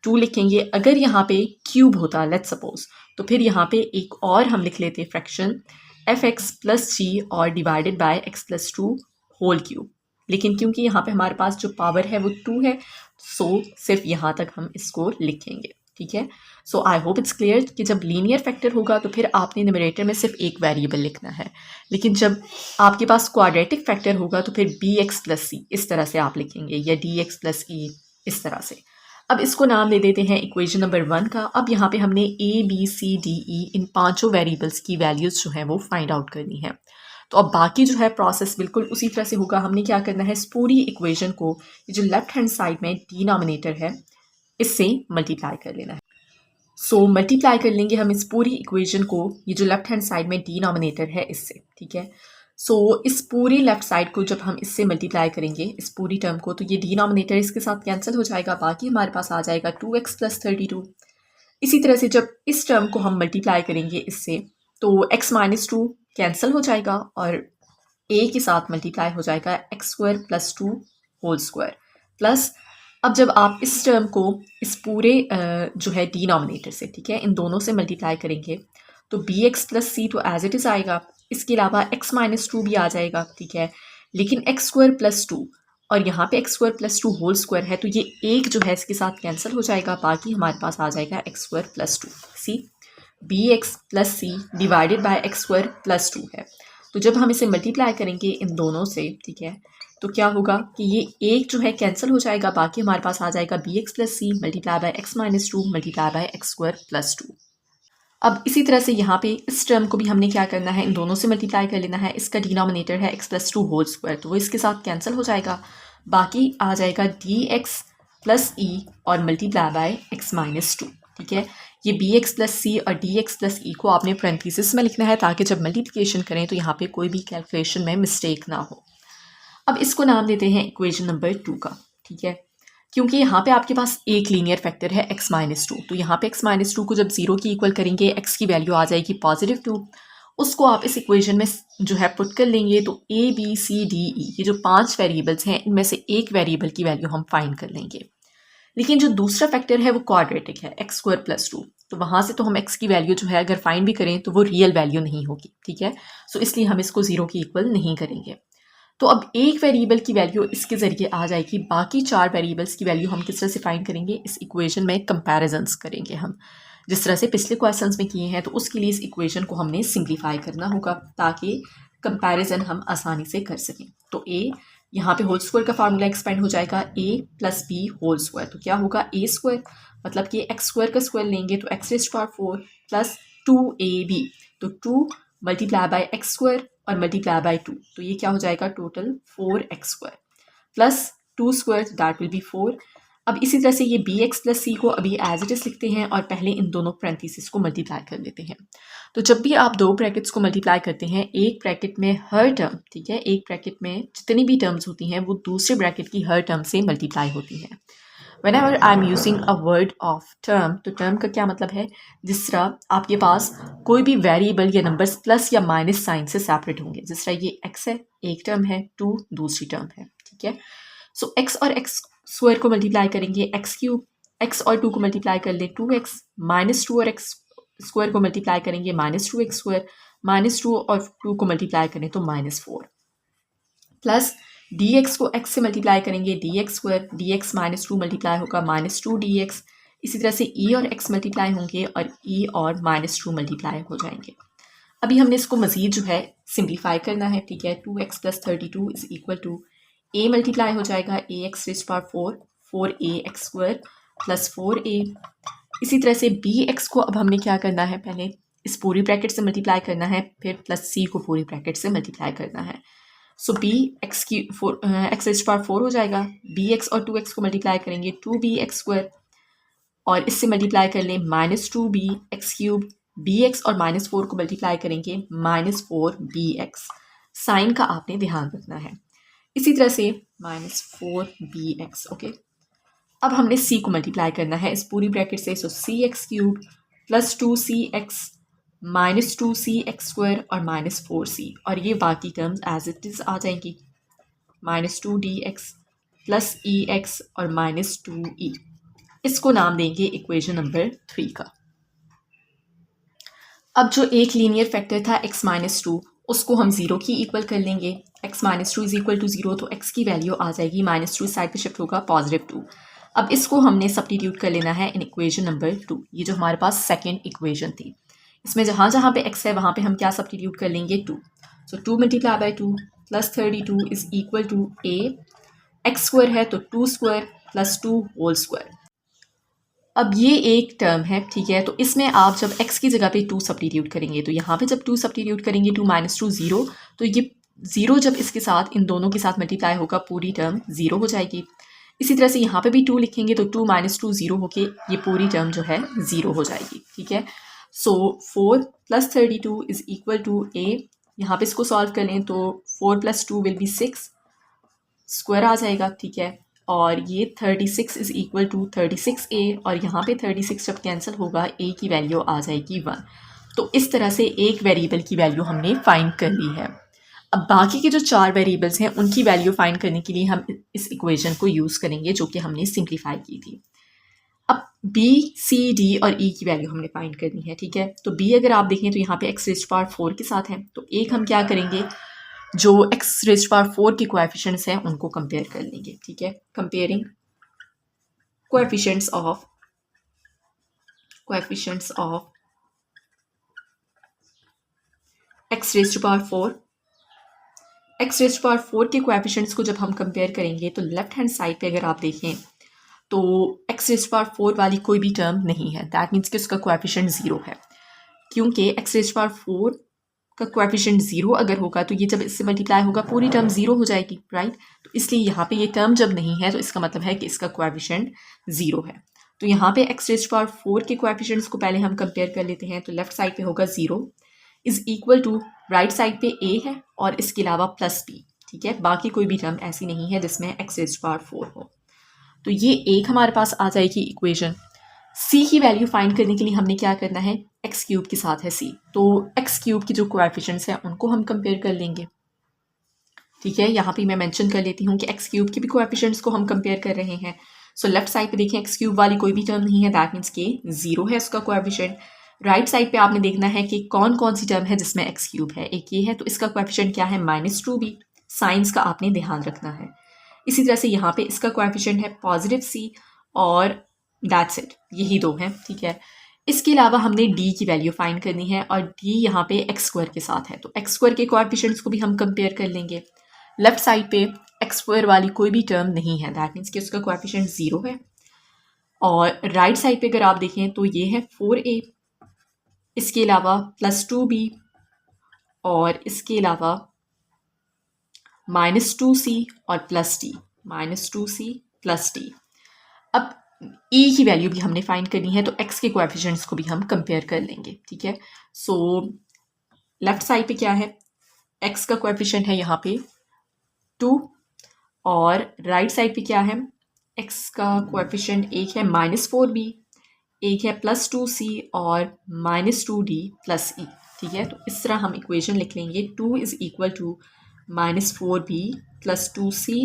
2 लिखेंगे। अगर यहाँ पे क्यूब होता लेट्स सपोज, तो फिर यहाँ पे एक और हम लिख लेते फ्रैक्शन fx + g और divided by x + 2 whole cube. लेकिन क्योंकि यहाँ पे हमारे पास जो पावर है वो 2 है, सो सिर्फ यहाँ तक हम इसको लिखेंगे, ठीक है। सो आई होप इट्स क्लियर कि जब लीनियर फैक्टर होगा तो फिर आपने न्यूमरेटर में सिर्फ एक वेरिएबल लिखना है, लेकिन जब आपके पास क्वाड्रेटिक फैक्टर होगा तो फिर bx + c इस तरह से आप लिखेंगे, या dx + e इस तरह से। अब इसको नाम दे देते हैं इक्वेशन नंबर 1 का। अब यहाँ पे हमने a b c d e इन पांचों वेरिएबल्स की वैल्यूज़ जो है वो फाइंड आउट करनी है। तो अब बाकी जो है प्रोसेस बिल्कुल उसी तरह से होगा। हमने क्या करना है, इस पूरी इक्वेशन को ये जो लेफ्ट हैंड साइड में डिनोमिनेटर है इससे मल्टीप्लाई कर लेना है। सो मल्टीप्लाई कर लेंगे हम इस पूरी इक्वेशन को, ये जो लेफ्ट हैंड साइड में डिनोमिनेटर है इससे, ठीक है। सो इस पूरी लेफ्ट साइड को जब हम इससे मल्टीप्लाई करेंगे इस पूरी टर्म को, तो ये डिनोमिनेटर इसके साथ कैंसिल हो जाएगा, बाकी हमारे पास आ जाएगा 2x + 32। इसी तरह से जब इस टर्म को हम मल्टीप्लाई करेंगे इससे, तो x-2 कैंसिल हो जाएगा और a के साथ मल्टीप्लाई हो जाएगा x² + 2 होल स्क्वायर, प्लस अब जब आप इस टर्म को इस पूरे जो है डिनोमिनेटर से, ठीक है, इन दोनों से मल्टीप्लाई करेंगे तो bx + c तो एज इट इज़ आएगा, इसके अलावा x-2 भी आ जाएगा, ठीक है। लेकिन x² + 2 और यहाँ पे x² + 2 होल स्क्वायर है, तो ये एक जो है इसके साथ कैंसिल हो जाएगा, बाकी हमारे पास आ जाएगा x² + 2 सी bx + c divided by x² + 2 है। तो जब हम इसे मल्टीप्लाई करेंगे इन दोनों से, ठीक है, तो क्या होगा कि ये एक जो है कैंसिल हो जाएगा, बाकी हमारे पास आ जाएगा bx + c multiply bye x-2 multiply by x² + 2। अब इसी तरह से यहाँ पे इस टर्म को भी हमने क्या करना है, इन दोनों से मल्टीप्लाई कर लेना है। इसका डिनोमिनेटर है x + 2 होल स्क्वायर, तो वो इसके साथ कैंसिल हो जाएगा, बाकी आ जाएगा dx + e और मल्टीप्लाई बाय x-2, ठीक है। ये bx + c और dx + e को आपने पैरेंथेसिस में लिखना है ताकि जब मल्टीप्लिकेशन करें तो यहाँ पे कोई भी कैलकुलेशन में मिस्टेक ना हो। अब इसको नाम देते हैं इक्वेशन नंबर 2 का, ठीक है, क्योंकि यहाँ पे आपके पास एक लीनियर फैक्टर है x-2, तो यहाँ पे x-2 को जब 0 की इक्वल करेंगे x की वैल्यू आ जाएगी +2। उसको आप इस इक्वेशन में जो है पुट कर लेंगे, तो a b c d e ये जो 5 वेरिएबल्स हैं इनमें से एक वेरिएबल की वैल्यू हम फाइंड कर लेंगे। लेकिन जो दूसरा फैक्टर है वो क्वाड्रेटिक है, x² + 2, तो वहाँ से तो हम x की वैल्यू जो है अगर फाइंड भी करें तो वो रियल वैल्यू नहीं होगी, ठीक है। सो इसलिए हम इसको 0 की इक्वल नहीं करेंगे। तो अब एक वेरिएबल की वैल्यू इसके ज़रिए आ जाएगी, बाकी 4 वेरिएबल्स की वैल्यू हम किस तरह से फाइंड करेंगे, इस इक्वेशन में कंपैरिजन्स करेंगे हम, जिस तरह से पिछले क्वेश्चंस में किए हैं। तो उसके लिए इस इक्वेशन को हमने सिंप्लीफाई करना होगा ताकि कंपैरिजन हम आसानी से कर सकें। तो a यहाँ पे होल स्क्वायर का फार्मूला एक्सपेंड हो जाएगा a + b होल स्क्वायर, तो क्या होगा a² मतलब कि x² का स्क्वायर लेंगे तो x⁴ + 2ab, तो 2 × x² और × 2, तो ये क्या हो जाएगा total 4x² + 2² that will B 4। अब इसी तरह से ये bx + c को अभी एज इट इज़ लिखते हैं और पहले इन दोनों पैरेंथेसिस को मल्टीप्लाई कर लेते हैं। तो जब भी आप दो ब्रैकेट्स को मल्टीप्लाई करते हैं, एक ब्रैकेट में हर टर्म, ठीक है, एक ब्रैकेट में जितनी भी टर्म्स होती हैं वो दूसरे ब्रैकेट की हर टर्म से मल्टीप्लाई होती हैं। Whenever I'm using a word of term, तो टर्म का क्या मतलब है, जिस तरह आपके पास कोई भी वेरिएबल या नंबर्स प्लस या माइनस साइन से सेपरेट होंगे, जिस तरह ये x है एक टर्म है, 2 दूसरी टर्म है, ठीक है। सो x और x² को मल्टीप्लाई करेंगे x3, x और 2 को मल्टीप्लाई कर लें 2x, -2 और x² को मल्टीप्लाई करेंगे -2x², -2 और 2 को मल्टीप्लाई करें तो -4, प्लस dx को x से मल्टीप्लाई करेंगे dx², dx -2 मल्टीप्लाई होगा -2 dx। इसी तरह से e और x मल्टीप्लाई होंगे और e और -2 मल्टीप्लाई हो जाएंगे। अभी हमने इसको मज़ीद जो है सिंप्लीफाई करना है, ठीक है। 2x + 32 = a मल्टीप्लाई हो जाएगा ax⁴ 4ax² + 4a। इसी तरह से bx को अब हमने क्या करना है, पहले इस पूरी ब्रैकेट से मल्टीप्लाई करना है, फिर प्लस c को पूरी ब्रैकेट से मल्टीप्लाई करना है। सो x⁴ हो जाएगा, bx और 2x को मल्टीप्लाई करेंगे 2bx² और इससे मल्टीप्लाई कर लें -2bx3, bx और -4 को मल्टीप्लाई करेंगे -4bx। साइन का आपने ध्यान रखना है। इसी तरह से -4bx, ओके। अब हमने c को मल्टीप्लाई करना है इस पूरी ब्रैकेट से, सो cx³ + 2cx -2cx² और -4c, और ये बाकी टर्म्स एज इट इज़ आ जाएंगी, -2dx + ex और -2e। इसको नाम देंगे इक्वेशन नंबर 3 का। अब जो एक लीनियर फैक्टर था x-2, उसको हम 0 की इक्वल कर लेंगे। x-2 = 0, तो x की वैल्यू आ जाएगी -2 साइड पे शिफ्ट होगा +2। अब इसको हमने सब्स्टिट्यूट कर लेना है इन इक्वेशन नंबर 2, ये जो हमारे पास सेकेंड इक्वेशन थी। इसमें जहाँ जहाँ पे x है वहाँ पे हम क्या सब्स्टिट्यूट कर लेंगे 2। सो 2 × 2 + 32 = a, x² है तो 2² + 2 होल स्क्वायर। अब ये एक टर्म है, ठीक है, तो इसमें आप जब x की जगह पे 2 सब्स्टिट्यूट करेंगे, तो यहाँ पे जब 2 सब्स्टिट्यूट करेंगे 2 - 2 0, तो ये 0 जब इसके साथ इन दोनों के साथ मल्टीप्लाई होगा पूरी टर्म 0 हो जाएगी। इसी तरह से यहाँ पे भी 2 लिखेंगे तो 2 - 2 0 होके ये पूरी टर्म जो है 0 हो जाएगी, ठीक है। सो 4 + 32 = a, यहाँ पे इसको सॉल्व कर लें तो 4 + 2 विल बी 6, स्क्वायर आ जाएगा, ठीक है। और ये 36 = 36a, और यहाँ पे 36 जब कैंसिल होगा a की वैल्यू आ जाएगी 1। तो इस तरह से एक वेरिएबल की वैल्यू हमने फाइंड कर ली है। अब बाकी के जो 4 वेरिएबल्स हैं उनकी वैल्यू फाइंड करने के लिए हम इस इक्वेशन को यूज़ करेंगे जो कि हमने सिंप्लीफाई की थी। अब b, c, d और e की वैल्यू हमने फाइंड करनी है, ठीक है। तो b अगर आप देखें तो यहाँ पे x⁴ के साथ है, तो एक हम क्या करेंगे, जो x⁴ के कोएफिशिएंट्स हैं उनको कंपेयर कर लेंगे, ठीक है। कंपेयरिंग कोएफिशिएंट्स ऑफ x⁴ के कोएफिशिएंट्स को जब हम कंपेयर करेंगे तो लेफ्ट हैंड साइड पे अगर आप देखें तो x⁴ वाली कोई भी टर्म नहीं है, दैट मीन्स कि उसका कोएफिशिएंट 0 है। क्योंकि x⁴ का कोएफिशिएंट 0 अगर होगा तो ये जब इससे मल्टीप्लाई होगा पूरी टर्म 0 हो जाएगी, राइट। तो इसलिए यहाँ पे ये टर्म जब नहीं है तो इसका मतलब है कि इसका कोएफिशिएंट 0 है। तो यहाँ पे x⁴ के कोएफिशिएंट्स को पहले हम कंपेयर कर लेते हैं, तो लेफ्ट साइड पे होगा 0 = राइट साइड पे a है और इसके अलावा +b, ठीक है। बाकी कोई भी टर्म ऐसी नहीं है जिसमें x⁴ हो। तो ये एक हमारे पास आ जाएगी इक्वेशन। सी की वैल्यू फाइंड करने के लिए हमने क्या करना है, एक्स क्यूब के साथ है सी, तो एक्स क्यूब की जो कोएफिशिएंट्स हैं उनको हम कंपेयर कर लेंगे। ठीक है, यहाँ पे मैं मेंशन कर लेती हूँ कि एक्स क्यूब की भी कोएफिशिएंट्स को हम कंपेयर कर रहे हैं। सो लेफ्ट साइड पे देखें एक्स क्यूब वाली कोई भी टर्म नहीं है, दैट मीन्स के 0 है उसका कोएफिशिएंट। राइट साइड पे आपने देखना है कि कौन कौन सी टर्म है जिसमें एक्स क्यूब है, एक ये है तो इसका कोएफिशिएंट क्या है -2b, साइंस का आपने ध्यान रखना है। इसी तरह से यहाँ पे इसका कोएफिशिएंट है +c और दैट्स इट, यही दो हैं। ठीक है, इसके अलावा हमने d की वैल्यू फाइंड करनी है और d यहाँ पे एक्स स्क्वायर के साथ है, तो एक्स स्क्वायर के कोएफिशिएंट्स को भी हम कंपेयर कर लेंगे। लेफ्ट साइड पे एक्स स्क्वायर वाली कोई भी टर्म नहीं है, दैट मीन्स कि उसका कोएफिशिएंट 0 है। और राइट साइड पे अगर आप देखें तो ये है 4a, इसके अलावा +2b और इसके अलावा -2c और +d, -2c +d। अब e की वैल्यू भी हमने फाइंड करनी है, तो x के कोएफिशिएंट्स को भी हम कंपेयर कर लेंगे। ठीक है, सो लेफ्ट साइड पे क्या है, x का कोएफिशिएंट है यहाँ पे 2 और राइट साइड पे क्या है, x का कोएफिशिएंट एक है -4b, एक है +2c और -2d +e। ठीक है, तो इस तरह हम इक्वेशन लिख लेंगे, 2 = -4b +2c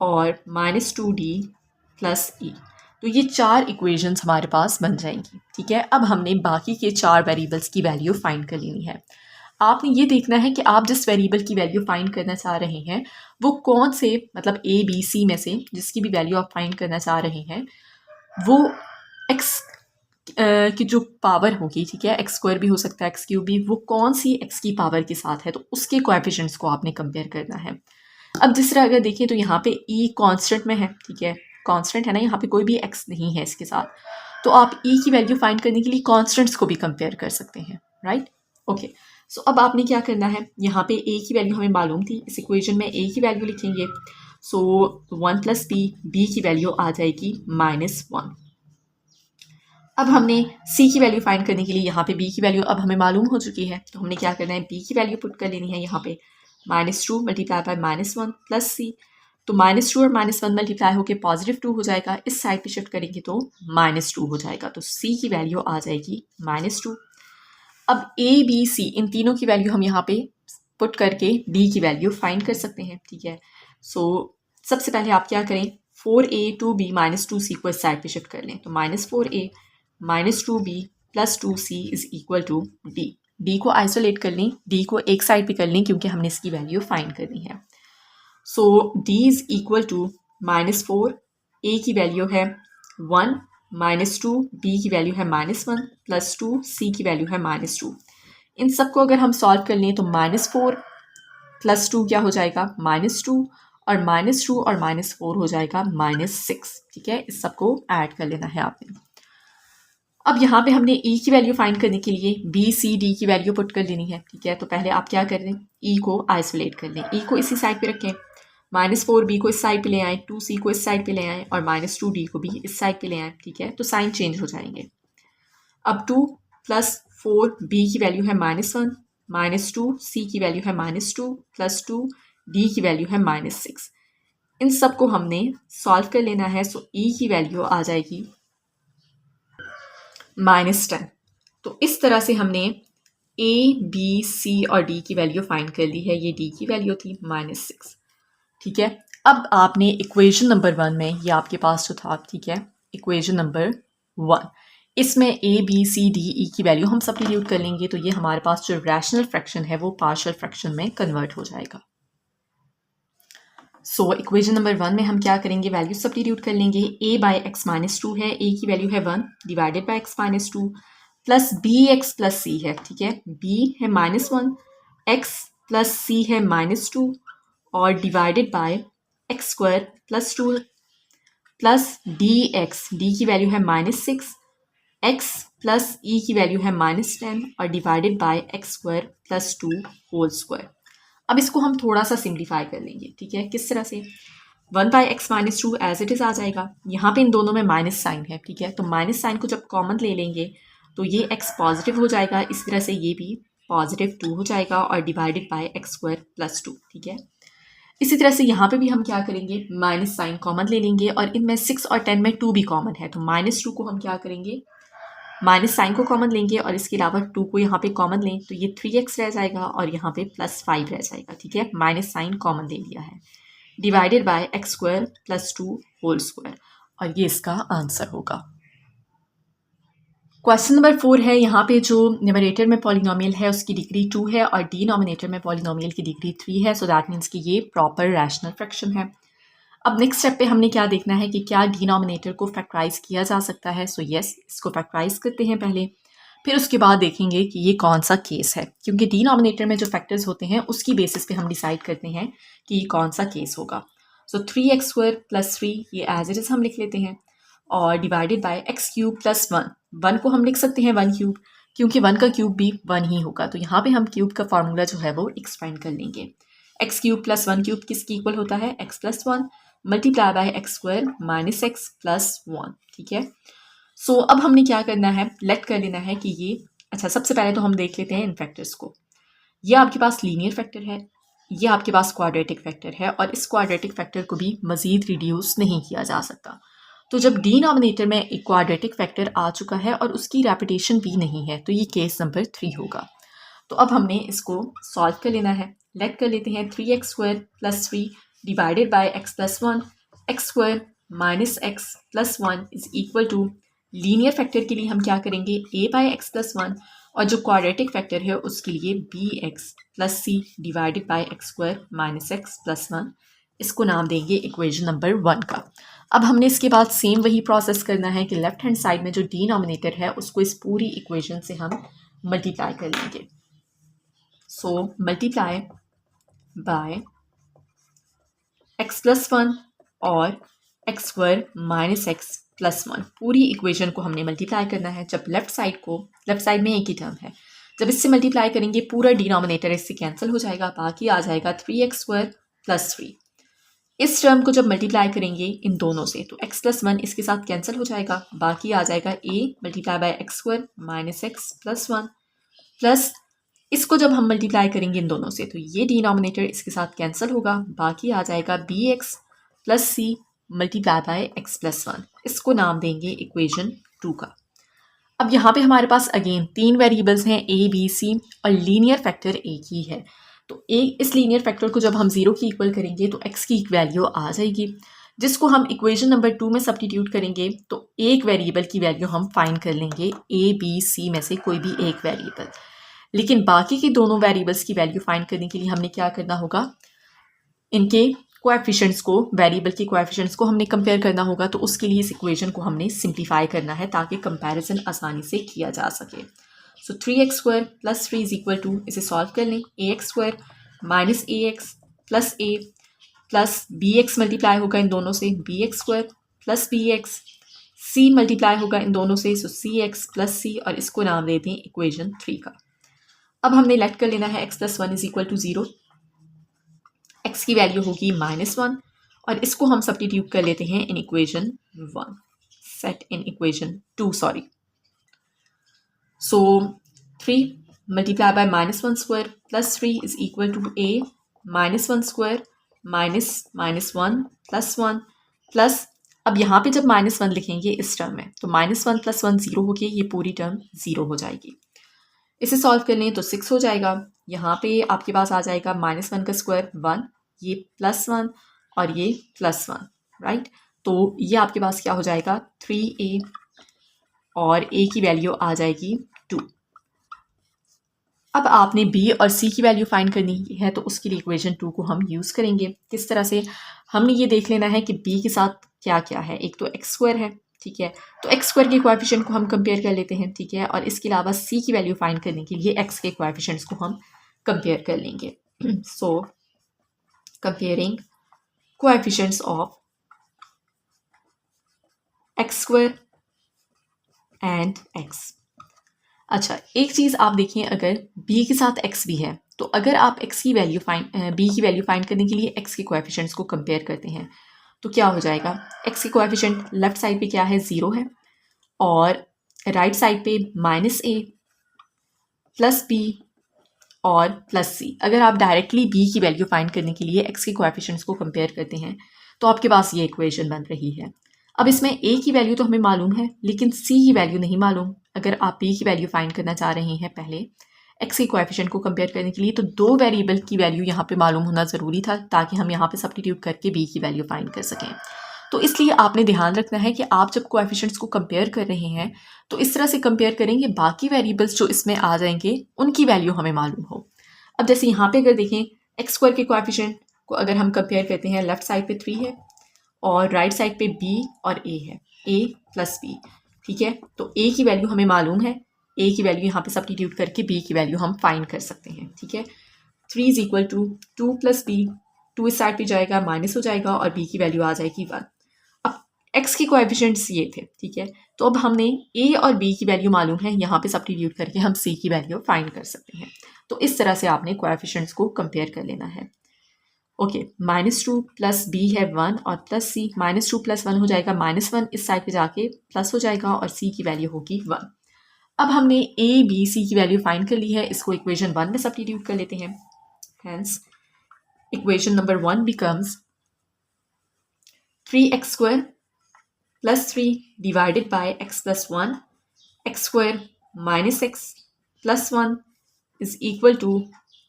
और -2d +e। तो ये 4 इक्वेशंस हमारे पास बन जाएंगी। ठीक है, अब हमने बाकी के 4 वेरिएबल्स की वैल्यू फाइंड कर लेनी है। आपने ये देखना है कि आप जिस वेरिएबल की वैल्यू फाइंड करना चाह रहे हैं वो कौन से, मतलब ए बी सी में से जिसकी भी वैल्यू आप फाइंड करना चाह रहे हैं वो एक्स की जो पावर होगी, ठीक है, एक्स स्क्वायर भी हो सकता है, एक्स क्यूब भी, वो कौन सी एक्स की पावर के साथ है, तो उसके कोएफिशिएंट्स को आपने कंपेयर करना है। अब जिस तरह अगर देखिए तो यहाँ पे ई कांस्टेंट में है, ठीक है, कांस्टेंट है ना, यहाँ पे कोई भी एक्स नहीं है इसके साथ, तो आप ई की वैल्यू फाइंड करने के लिए कांस्टेंट्स को भी कंपेयर कर सकते हैं। Right, okay. सो अब आपने क्या करना है, यहाँ पे ए की वैल्यू हमें मालूम थी, इस इक्वेशन में ए की वैल्यू लिखेंगे। सो 1 + बी की वैल्यू आ जाएगी -1। अब हमने c की वैल्यू फाइंड करने के लिए यहाँ पे b की वैल्यू अब हमें मालूम हो चुकी है, तो हमने क्या करना है, b की वैल्यू पुट कर लेनी है यहाँ पे, -2 मल्टीप्लाई बाय -1 + c। तो -2 और -1 मल्टीप्लाई होकर +2 हो जाएगा, इस साइड पे शिफ्ट करेंगे तो -2 हो जाएगा, तो c की वैल्यू आ जाएगी -2। अब a b c इन तीनों की वैल्यू हम यहाँ पे पुट करके d की वैल्यू फाइंड कर सकते हैं। ठीक है, सो सबसे पहले आप क्या करें, 4a 2b -2c को इस साइड पे शिफ्ट कर लें, तो -4a -2b + 2c = d। d को आइसोलेट कर लें, d को एक साइड पे कर लें क्योंकि हमने इसकी वैल्यू फाइंड करनी है। सो d = -4, a की वैल्यू है 1, -2, b की वैल्यू है -1 + 2, c की वैल्यू है -2। इन सबको अगर हम सॉल्व कर लें तो -4 + 2 क्या हो जाएगा, -2 और -2 और -4 हो जाएगा -6। ठीक है, इस सबको ऐड कर लेना है आपने। अब यहाँ पे हमने e की वैल्यू फाइंड करने के लिए b c d की वैल्यू पुट कर लेनी है। ठीक है, तो पहले आप क्या कर लें, e को आइसोलेट कर लें, e को इसी साइड पे रखें, -4b को इस साइड पे ले आएँ, 2c को इस साइड पे ले आएँ और -2d को भी इस साइड पे ले आएँ। ठीक है, तो साइन चेंज हो जाएंगे। अब 2 + 4b की वैल्यू है -1, -2 c की वैल्यू है -2 + 2 d की वैल्यू है -6। इन सबको हमने सॉल्व कर लेना है, सो e की वैल्यू आ जाएगी -10। तो इस तरह से हमने a b c और d की वैल्यू फाइंड कर ली है, ये d की वैल्यू थी -6। ठीक है, अब आपने इक्वेशन नंबर 1 में, ये आपके पास जो था, ठीक है, इक्वेशन नंबर 1, इसमें a b c d e की वैल्यू हम सब्स्टिट्यूट कर लेंगे, तो ये हमारे पास जो रैशनल फ्रैक्शन है वो पार्शियल फ्रैक्शन में कन्वर्ट हो जाएगा। सो इक्वेशन नंबर 1 में हम क्या करेंगे, वैल्यू सब्स्टिट्यूट कर लेंगे, a/x - 2 है, a की वैल्यू है 1 divided by x - 2 plus bx + c है। ठीक है, b है -1, x + c है -2 और divided by x² + 2 plus dx, d की वैल्यू है -6, x + e की वैल्यू है -10 और divided by x² + 2 whole square. अब इसको हम थोड़ा सा सिंप्लीफाई कर लेंगे। ठीक है, किस तरह से, 1/x - 2 एज इट इज़ आ जाएगा, यहाँ पे इन दोनों में माइनस साइन है। ठीक है, तो माइनस साइन को जब कॉमन ले लेंगे तो ये x पॉजिटिव हो जाएगा, इस तरह से ये भी +2 हो जाएगा और डिवाइडेड बाय x² + 2। ठीक है, इसी तरह से यहाँ पे भी हम क्या करेंगे, माइनस साइन कॉमन ले लेंगे और इनमें 6 और 10 में 2 भी कॉमन है, तो -2 को हम क्या करेंगे, माइनस साइन को कॉमन लेंगे और इसके अलावा 2 को यहाँ पे कॉमन लें तो ये 3x रह जाएगा और यहाँ पे +5 रह जाएगा। ठीक है, माइनस साइन कॉमन ले लिया है, divided by x² + 2 whole square, और ये इसका आंसर होगा। क्वेश्चन नंबर 4 है, यहाँ पे जो न्यूमरेटर में पॉलिनोमियल है उसकी डिग्री 2 है और डिनोमिनेटर में पॉलिनोमियल की डिग्री 3 है, सो दैट मीन्स कि ये प्रॉपर रैशनल फ्रैक्शन है। अब नेक्स्ट स्टेप पे हमने क्या देखना है कि क्या डिनोमिनेटर को फैक्टराइज किया जा सकता है। सो यस, इसको फैक्टराइज करते हैं पहले, फिर उसके बाद देखेंगे कि ये कौन सा केस है, क्योंकि डिनोमिनेटर में जो फैक्टर्स होते हैं उसकी बेसिस पे हम डिसाइड करते हैं कि ये कौन सा केस होगा। सो 3x² + 3 ये एज इट इज़ हम लिख लेते हैं और डिवाइडेड बाय x³ + 1, 1 को हम लिख सकते हैं 1³ क्योंकि 1 का क्यूब भी 1 ही होगा, तो यहाँ पे हम क्यूब का फार्मूला जो है वो एक्सपेंड कर लेंगे। x³ + 1³ किसकी इक्वल होता है, x + 1 multiply by x² - x + 1। ठीक है, सो अब हमने क्या करना है, लेट कर लेना है कि ये, अच्छा सबसे पहले तो हम देख लेते हैं इन फैक्टर्स को। ये आपके पास लीनियर फैक्टर है, ये आपके पास क्वाड्रेटिक फैक्टर है और इस क्वाड्रेटिक फैक्टर को भी मज़ीद रिड्यूस नहीं किया जा सकता। तो जब डिनोमिनेटर में एक क्वाड्रेटिक फैक्टर आ चुका है और उसकी रेपिटेशन भी नहीं है तो ये केस नंबर 3 होगा। तो अब हमने इसको सॉल्व कर लेना है, लेट कर लेते हैं 3x² + 3 divided by x + 1, x² - x + 1 is equal to, linear factor के लिए हम क्या करेंगे, a/x + 1 और जो क्वाड्रेटिक फैक्टर है उसके लिए bx + c divided by x² - x + 1, इसको नाम देंगे इक्वेशन नंबर 1 का। अब हमने इसके बाद सेम वही प्रोसेस करना है कि लेफ्ट हैंड साइड में जो डिनोमिनेटर है उसको इस पूरी इक्वेशन से हम मल्टीप्लाई कर लेंगे। सो मल्टीप्लाई बाय x + 1 और x² - x + 1, पूरी इक्वेशन को हमने मल्टीप्लाई करना है। जब लेफ्ट साइड में एक ही टर्म है, जब इससे मल्टीप्लाई करेंगे पूरा डिनोमिनेटर इससे कैंसिल हो जाएगा, बाकी आ जाएगा 3x² + 3। इस टर्म को जब मल्टीप्लाई करेंगे इन दोनों से तो x + 1 इसके साथ कैंसिल हो जाएगा, बाकी आ जाएगा a multiply by x² - x + 1 plus इसको जब हम मल्टीप्लाई करेंगे इन दोनों से तो ये डिनोमिनेटर इसके साथ कैंसिल होगा, बाकी आ जाएगा bx + c multiply bye x + 1, इसको नाम देंगे इक्वेशन 2 का। अब यहाँ पे हमारे पास अगेन 3 वेरिएबल्स हैं a, b, c और लीनियर फैक्टर एक ही है, तो इस लीनियर फैक्टर को जब हम 0 की इक्वल करेंगे तो x की वैल्यू आ जाएगी, जिसको हम इक्वेशन नंबर 2 में सब्स्टिट्यूट करेंगे तो एक वेरिएबल की वैल्यू हम फाइंड कर लेंगे a, b, c में से कोई भी एक वेरिएबल, लेकिन बाकी की दोनों वेरिएबल्स की वैल्यू फाइंड करने के लिए हमने क्या करना होगा, इनके कोएफिशिएंट्स को, वेरिएबल के कोएफिशिएंट्स को हमने कंपेयर करना होगा, तो उसके लिए इस इक्वेशन को हमने सिंप्लीफाई करना है ताकि कंपैरिजन आसानी से किया जा सके। सो 3x² + 3 इज इक्वल टू, इसे सॉल्व कर लें, ax² - ax + a plus bx multiply होगा इन दोनों से, bx² + bx, c मल्टीप्लाई होगा इन दोनों से, सो cx + c और इसको नाम देते हैं इक्वेशन 3 का। अब हमने लेट कर लेना है x + 1 is equal to 0, x की वैल्यू होगी -1 और इसको हम सब्स्टिट्यूट कर लेते हैं in equation 1, set in equation 2 sorry. So 3 multiply by -1² + 3 is equal to a -1² -1 + 1 plus, अब यहाँ पे जब -1 लिखेंगे इस टर्म में तो -1 + 1 0 हो गई, ये पूरी टर्म 0 हो जाएगी। इसे सॉल्व कर लें तो 6 हो जाएगा, यहाँ पे आपके पास आ जाएगा -1 का स्क्वायर 1, ये +1 और ये +1, राइट, तो ये आपके पास क्या हो जाएगा 3a और a की वैल्यू आ जाएगी 2। अब आपने b और c की वैल्यू फाइंड करनी है तो उसके लिए इक्वेशन 2 को हम यूज़ करेंगे। किस तरह से, हमने ये देख लेना है कि b के साथ क्या क्या है, एक तो x² है, ठीक है, तो x² के कोएफिशिएंट को हम कंपेयर कर लेते हैं, ठीक है, और इसके अलावा c की वैल्यू फाइंड करने के लिए x के कोएफिशिएंट्स को हम कंपेयर कर लेंगे। सो comparing coefficients of x² and x। अच्छा, एक चीज़ आप देखिए, अगर b के साथ x भी है तो अगर आप b की वैल्यू फाइंड करने के लिए x के कोएफिशिएंट्स को कंपेयर करते हैं तो क्या हो जाएगा, x के कोएफिशिएंट लेफ्ट साइड पे क्या है 0 है और राइट साइड पे -a + b और प्लस सी। अगर आप डायरेक्टली बी की वैल्यू फाइंड करने के लिए एक्स के कोएफिशिएंट्स को कंपेयर करते हैं तो आपके पास ये इक्वेशन बन रही है। अब इसमें ए की वैल्यू तो हमें मालूम है लेकिन सी की वैल्यू नहीं मालूम। अगर आप बी की वैल्यू फाइंड करना चाह रहे हैं पहले एक्स के कोएफिशिएंट को कंपेयर करने के लिए तो दो वेरिएबल की वैल्यू यहाँ पे मालूम होना ज़रूरी था ताकि हम यहाँ पे सब्स्टिट्यूट करके बी की वैल्यू फाइंड कर सकें। तो इसलिए आपने ध्यान रखना है कि आप जब कोएफिशिएंट्स को कंपेयर कर रहे हैं तो इस तरह से कंपेयर करेंगे बाकी वेरिएबल्स जो इसमें आ जाएंगे उनकी वैल्यू हमें मालूम हो। अब जैसे यहाँ पे अगर देखें एक्स स्क्वायर के कोएफिशिएंट को अगर हम कंपेयर करते हैं, लेफ्ट साइड पे 3 है और राइट साइड पे b और a है, a प्लस b, ठीक है। तो a की वैल्यू हमें मालूम है, a की वैल्यू यहाँ पे सब्स्टिट्यूट करके b की वैल्यू हम फाइंड कर सकते हैं, ठीक है। 3 is equal to 2 plus b, 2 इस साइड पे जाएगा माइनस हो जाएगा और b की वैल्यू आ जाएगी 1। अब x के कोएफिशिएंट्स ये थे, ठीक है। तो अब हमने a और b की वैल्यू मालूम है, यहाँ पे सब्स्टिट्यूट करके हम c की वैल्यू फाइंड कर सकते हैं। तो इस तरह से आपने कोएफिशिएंट्स को कंपेयर कर लेना है। ओके, -2 प्लस b है 1 और प्लस c, -2 प्लस 1 हो जाएगा -1, इस साइड पे जाके प्लस हो जाएगा और c की वैल्यू होगी 1। अब हमने a b c की वैल्यू फाइंड कर ली है, इसको इक्वेशन 1 में सब्स्टिट्यूट कर लेते हैं। Hence equation number 1 becomes 3x² plus 3 divided by x plus 1, x² minus x plus 1 is equal to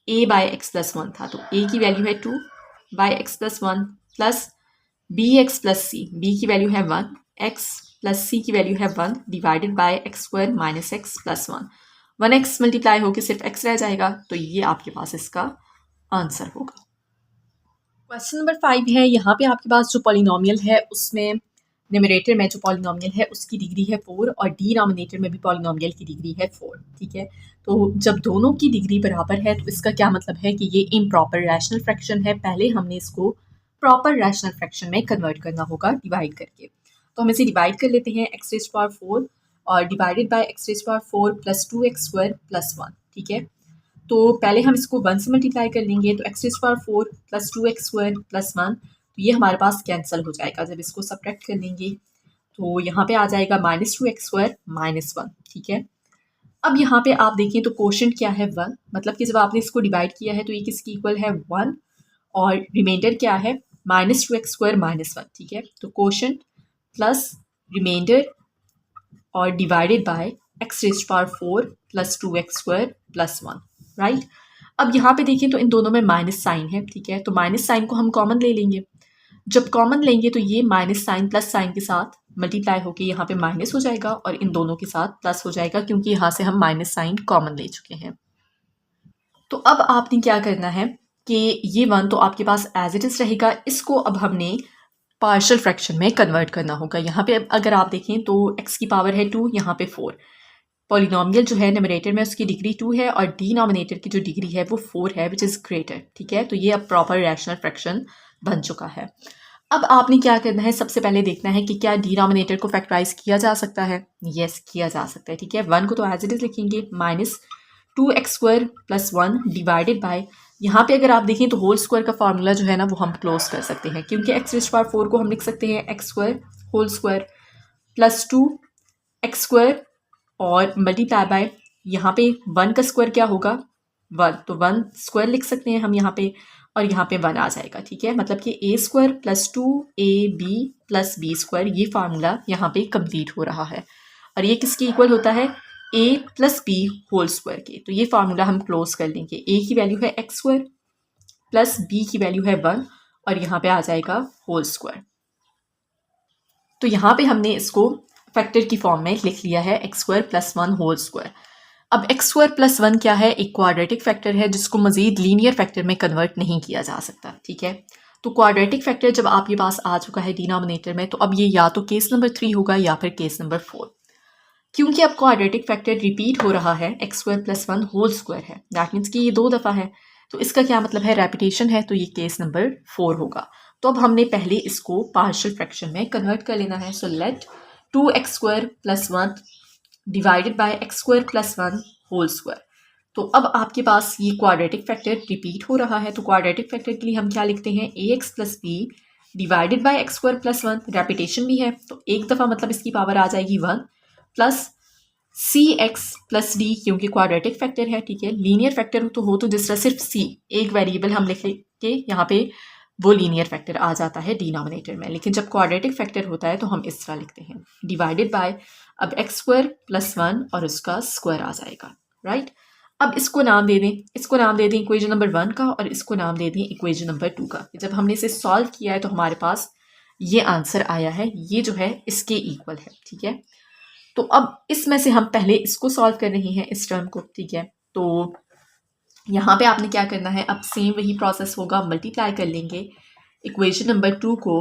a by x plus 1 था, तो a की वैल्यू है 2 by x plus 1 plus bx plus c, b की value है 1, x plus c की value है 1 divided by x² minus x plus 1। 1x multiply होकर सिर्फ x रह जाएगा, तो ये आपके पास इसका आंसर होगा। क्वेश्चन नंबर 5 है, यहाँ पे आपके पास जो पॉलिनोमियल है उसमें न्यूमरेटर में जो पॉलिनोमियल है उसकी डिग्री है 4 और डिनोमिनेटर में भी पॉलिनोमियल की डिग्री है 4, ठीक है। तो जब दोनों की डिग्री बराबर है तो इसका क्या मतलब है कि ये इम्प्रॉपर रैशनल फ्रैक्शन है। पहले हमने इसको प्रॉपर रैशनल फ्रैक्शन में कन्वर्ट करना होगा डिवाइड करके। तो हम इसे डिवाइड कर लेते हैं, एक्स रेज़ पावर 4 और divided by x raise power 4 plus 2x² plus 1, ठीक है। तो पहले हम इसको 1 से मल्टीप्लाई कर लेंगे, तो x raise power 4 plus 2x² plus 1, तो ये हमारे पास कैंसिल हो जाएगा। जब इसको सब्ट्रैक्ट कर लेंगे तो यहाँ पे आ जाएगा -2x² माइनस 1, ठीक है। अब यहाँ पे आप देखें तो कोशेंट क्या है 1, मतलब कि जब आपने इसको डिवाइड किया है तो ये किसकी इक्वल है 1 और रिमाइंडर क्या है -2x² माइनस 1, ठीक है। तो कोशेंट प्लस रिमाइंडर और divided by x raise power 4 plus 2x² plus 1, right. अब यहाँ पे देखें तो इन दोनों में माइनस साइन है, ठीक है। तो माइनस साइन को हम कॉमन ले लेंगे, जब कॉमन लेंगे तो ये माइनस साइन प्लस साइन के साथ मल्टीप्लाई होकर यहाँ पे माइनस हो जाएगा और इन दोनों के साथ प्लस हो जाएगा क्योंकि यहाँ से हम माइनस साइन कॉमन ले चुके हैं। तो अब आपने क्या करना है कि ये 1 तो आपके पास एज इट इज़ रहेगा, इसको अब हमने पार्शियल फ्रैक्शन में कन्वर्ट करना होगा। यहाँ पे अगर आप देखें तो x की पावर है 2, यहाँ पे 4। पॉलिनोमियल जो है न्यूमरेटर में उसकी डिग्री 2 है और डिनोमिनेटर की जो डिग्री है वो 4 है, विच इज़ ग्रेटर, ठीक है। तो ये अब प्रॉपर रैशनल फ्रैक्शन बन चुका है। अब आपने क्या करना है, सबसे पहले देखना है कि क्या डिनोमिनेटर को फैक्टराइज किया जा सकता है। यस, किया जा सकता है, ठीक है। 1 को तो एज इट इज़ लिखेंगे -2x² प्लस 1 डिवाइडेड बाय, यहाँ पे अगर आप देखें तो होल स्क्वायर का फार्मूला जो है ना वो हम क्लोज कर सकते हैं क्योंकि एक्स रेज़ पावर 4 को हम लिख सकते हैं x² whole square plus 2x² और मल्टीप्लाई बाय यहाँ पे 1 का स्क्वायर क्या होगा 1, तो 1 स्क्वायर लिख सकते हैं हम यहाँ पे और यहाँ पे 1 आ जाएगा, ठीक है। मतलब कि a² plus 2ab plus b², ये फार्मूला यहाँ पे कंप्लीट हो रहा है और ये किसकी इक्वल होता है a plus b whole square के। तो ये फार्मूला हम क्लोज कर लेंगे। a की वैल्यू है x² प्लस b की वैल्यू है 1 और यहाँ पे आ जाएगा होल स्क्वायर। तो यहाँ पे हमने इसको फैक्टर की फॉर्म में लिख लिया है x² प्लस 1 होल स्क्वायर। अब x² प्लस 1 क्या है, एक क्वाड्रेटिक फैक्टर है जिसको मजीद लीनियर फैक्टर में कन्वर्ट नहीं किया जा सकता, ठीक है। तो क्वाड्रेटिक फैक्टर जब आपके पास आ चुका है डिनोमिनेटर में तो अब ये या तो केस नंबर 3 होगा या फिर केस नंबर 4। क्योंकि अब क्वाड्रेटिक फैक्टर रिपीट हो रहा है, x² प्लस 1 होल स्क्वायर है, दैट मीन्स कि ये 2 दफ़ा है, तो इसका क्या मतलब है रेपिटेशन है, तो ये केस नंबर 4 होगा। तो अब हमने पहले इसको पार्शियल फ्रैक्शन में कन्वर्ट कर लेना है। So let 2x² plus 1 divided by x² plus 1 whole square. तो अब आपके पास ये क्वाड्रेटिक फैक्टर रिपीट हो रहा है, तो क्वाड्रेटिक फैक्टर के लिए हम क्या लिखते हैं ax plus b divided by x² plus 1, repetition भी है तो एक दफ़ा मतलब इसकी पावर आ जाएगी 1 प्लस सी एक्स प्लस डी क्योंकि क्वाड्रेटिक फैक्टर है, ठीक है। लीनियर फैक्टर हो तो जिस तरह सिर्फ सी एक वेरिएबल हम लिख के यहाँ पे वो लीनियर फैक्टर आ जाता है डिनोमिनेटर में, लेकिन जब क्वाड्रेटिक फैक्टर होता है तो हम इस तरह लिखते हैं डिवाइडेड बाय, अब एक्स स्क्वायर प्लस 1 और उसका स्क्वायर आ जाएगा, राइट। अब इसको नाम दे दें, इसको नाम दे दें इक्वेशन नंबर 1 का और इसको नाम दे दें इक्वेशन नंबर 2 का। जब हमने इसे सॉल्व किया है तो हमारे पास ये आंसर आया है, ये जो है इसके इक्वल है, ठीक है। तो अब इसमें से हम पहले इसको सॉल्व कर रहे हैं इस टर्म को, ठीक है। तो यहाँ पे आपने क्या करना है, अब सेम वही प्रोसेस होगा, मल्टीप्लाई कर लेंगे इक्वेशन नंबर 2 को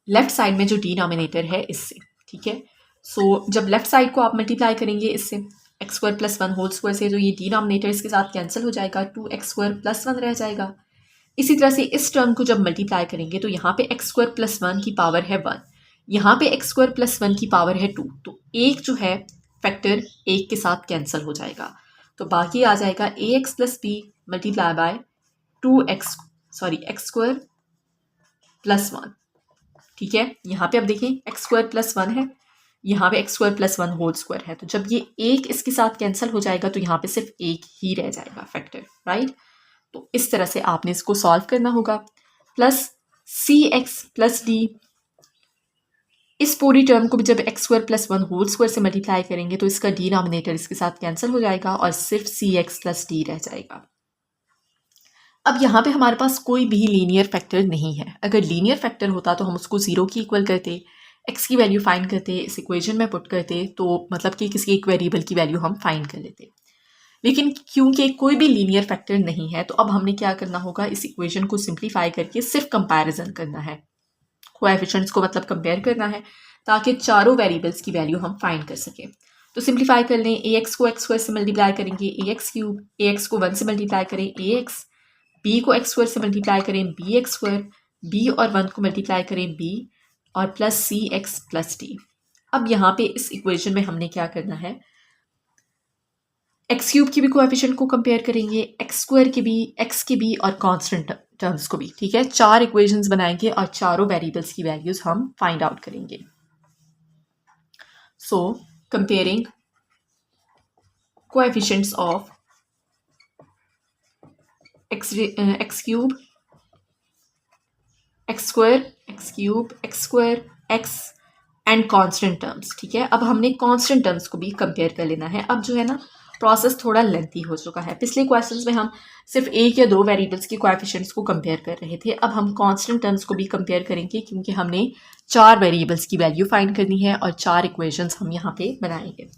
लेफ्ट साइड में जो डिनोमिनेटर है इससे, ठीक है। सो जब लेफ्ट साइड को आप मल्टीप्लाई करेंगे इससे x square plus 1 whole square से, तो ये डिनोमिनेटर इसके साथ कैंसिल हो जाएगा, 2x स्क्वायर प्लस 1 रह जाएगा। इसी तरह से इस टर्म को जब मल्टीप्लाई करेंगे तो यहाँ पे एक्स स्क्वायर प्लस 1 की पावर है 1, यहाँ पे एक्स स्क्वायर प्लस 1 की पावर है 2, तो एक जो है फैक्टर एक के साथ कैंसिल हो जाएगा, तो बाकी आ जाएगा A X plus B multiply by x square plus 1, ठीक है। यहाँ पे अब देखें एक्स स्क्वायर प्लस 1 है, यहाँ पे x square plus 1 whole square है, तो जब ये एक इसके साथ कैंसिल हो जाएगा तो यहाँ पे सिर्फ एक ही रह जाएगा फैक्टर, राइट। तो इस तरह से आपने इसको सॉल्व करना होगा। प्लस सी एक्स प्लस डी, इस पूरी टर्म को भी जब x square plus 1 whole square से मल्टीप्लाई करेंगे तो इसका डिनोमिनेटर इसके साथ कैंसिल हो जाएगा और सिर्फ सी एक्स प्लस डी रह जाएगा। अब यहाँ पे हमारे पास कोई भी लीनियर फैक्टर नहीं है। अगर लीनियर फैक्टर होता तो हम उसको 0 की इक्वल करते, एक्स की वैल्यू फाइंड करते, इस इक्वेशन में पुट करते, तो मतलब कि किसी एक वेरिएबल की वैल्यू हम फाइंड कर लेते। लेकिन क्योंकि कोई भी लीनियर फैक्टर नहीं है तो अब हमने क्या करना होगा, इस इक्वेशन को सिंप्लीफाई करके सिर्फ कंपैरिजन करना है, कोएफिशिएंट्स को मतलब कंपेयर करना है, ताकि चारों वेरिएबल्स की वैल्यू हम फाइंड कर सकें। तो सिंप्लीफाई कर लें, ए एक्स को एक्स स्क्वायर से मल्टीप्लाई करेंगे ए एक्स क्यूब, ए एक्स को 1 से मल्टीप्लाई करें ए एक्स, बी को एक्स स्क्वायर से मल्टीप्लाई करें बी एक्स स्क्वायर, बी और 1 को मल्टीप्लाई करें बी और प्लस सी एक्स प्लस डी। अब यहाँ पे इस इक्वेशन में हमने क्या करना है, एक्स क्यूब की भी कोएफिशिएंट को कंपेयर करेंगे, एक्स स्क्वायर की भी, एक्स की भी और कांस्टेंट टर्म्स को भी, ठीक है। 4 इक्वेशंस बनाएंगे और चारों वेरिएबल्स की वैल्यूज हम फाइंड आउट करेंगे। सो comparing coefficients of x cube, x square, x cube, x square, x and constant terms, ठीक है। अब हमने कांस्टेंट टर्म्स को भी कंपेयर कर लेना है। अब जो है ना प्रोसेस थोड़ा लेंथी हो चुका है, पिछले क्वेश्चंस में हम सिर्फ एक या दो वेरिएबल्स के कोएफिशिएंट्स को कंपेयर कर रहे थे, अब हम कांस्टेंट टर्म्स को भी कंपेयर करेंगे क्योंकि हमने 4 वेरिएबल्स की वैल्यू फाइंड करनी है और 4 इक्वेशंस हम यहाँ पे बनाएंगे।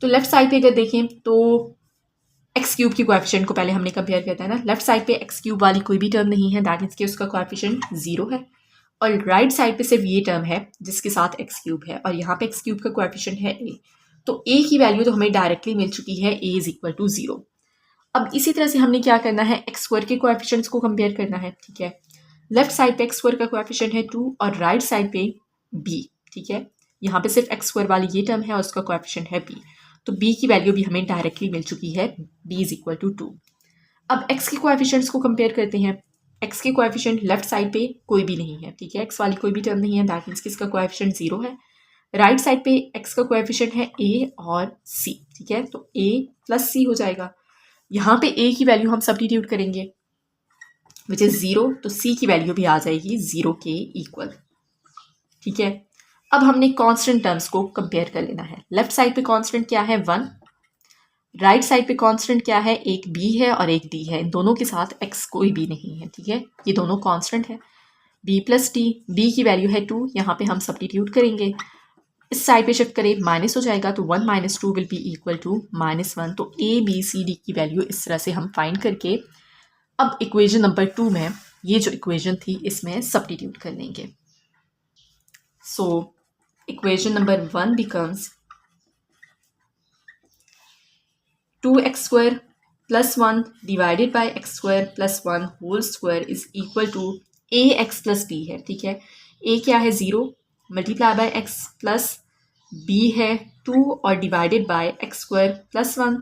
तो लेफ्ट साइड पे अगर देखें तो एक्स क्यूब की कोएफिशिएंट को पहले हमने कंपेयर करता है ना, लेफ्ट साइड पे एक्स क्यूब वाली कोई भी टर्म नहीं है, दैट मीन्स कि उसका कोएफिशिएंट 0 है, और राइट साइड पे सिर्फ ये टर्म है जिसके साथ एक्स क्यूब है और यहाँ पे एक्स क्यूब का कोएफिशिएंट है ए, तो ए की वैल्यू तो हमें डायरेक्टली मिल चुकी है, ए इज इक्वल टू 0। अब इसी तरह से हमने क्या करना है, एक्स स्क्वायर के कोएफिशिएंट्स को कंपेयर करना है, ठीक है। लेफ्ट साइड पे एक्स स्क्वायर का कोएफिशिएंट है 2 और राइट साइड पे बी, ठीक है। यहाँ पे सिर्फ एक्स स्क्वायर वाली ये टर्म है और उसका कोएफिशिएंट है बी, तो बी की वैल्यू भी हमें डायरेक्टली मिल चुकी है, बी इज इक्वल टू 2। अब एक्स के कोएफिशिएंट्स को कंपेयर करते हैं, एक्स के कोएफिशिएंट लेफ्ट साइड पे कोई भी नहीं है, ठीक है, एक्स वाली कोई भी टर्म नहीं है, दैट मीन्स कि इसका कोएफिशिएंट 0 है। राइट साइड पे एक्स का कोएफिशिएंट है ए और सी, ठीक है, तो ए प्लस सी हो जाएगा। यहाँ पे ए की वैल्यू हम सब्स्टिट्यूट करेंगे विच इज 0, तो सी की वैल्यू भी आ जाएगी 0 के इक्वल, ठीक है। अब हमने कांस्टेंट टर्म्स को कंपेयर कर लेना है। लेफ्ट साइड पे कांस्टेंट क्या है 1, राइट साइड पे कांस्टेंट क्या है, एक बी है और एक डी है, इन दोनों के साथ एक्स कोई भी नहीं है, ठीक है, ये दोनों कांस्टेंट है। बी प्लस डी, बी की वैल्यू है 2, यहाँ पे हम सब्स्टिट्यूट करेंगे, इस साइड पे शिफ्ट करें माइनस हो जाएगा, तो 1 - 2 विल बी इक्वल टू -1। तो ए बी सी डी की वैल्यू इस तरह से हम फाइंड करके अब इक्वेशन नंबर 2 में ये जो इक्वेशन थी इसमें सब्स्टिट्यूट कर लेंगे। So equation number 1 becomes 2x square plus 1 divided by x square plus 1 whole square is equal to A X plus B है, ठीक है। ए क्या है 0 multiply by X plus B है 2 और divided by x square plus 1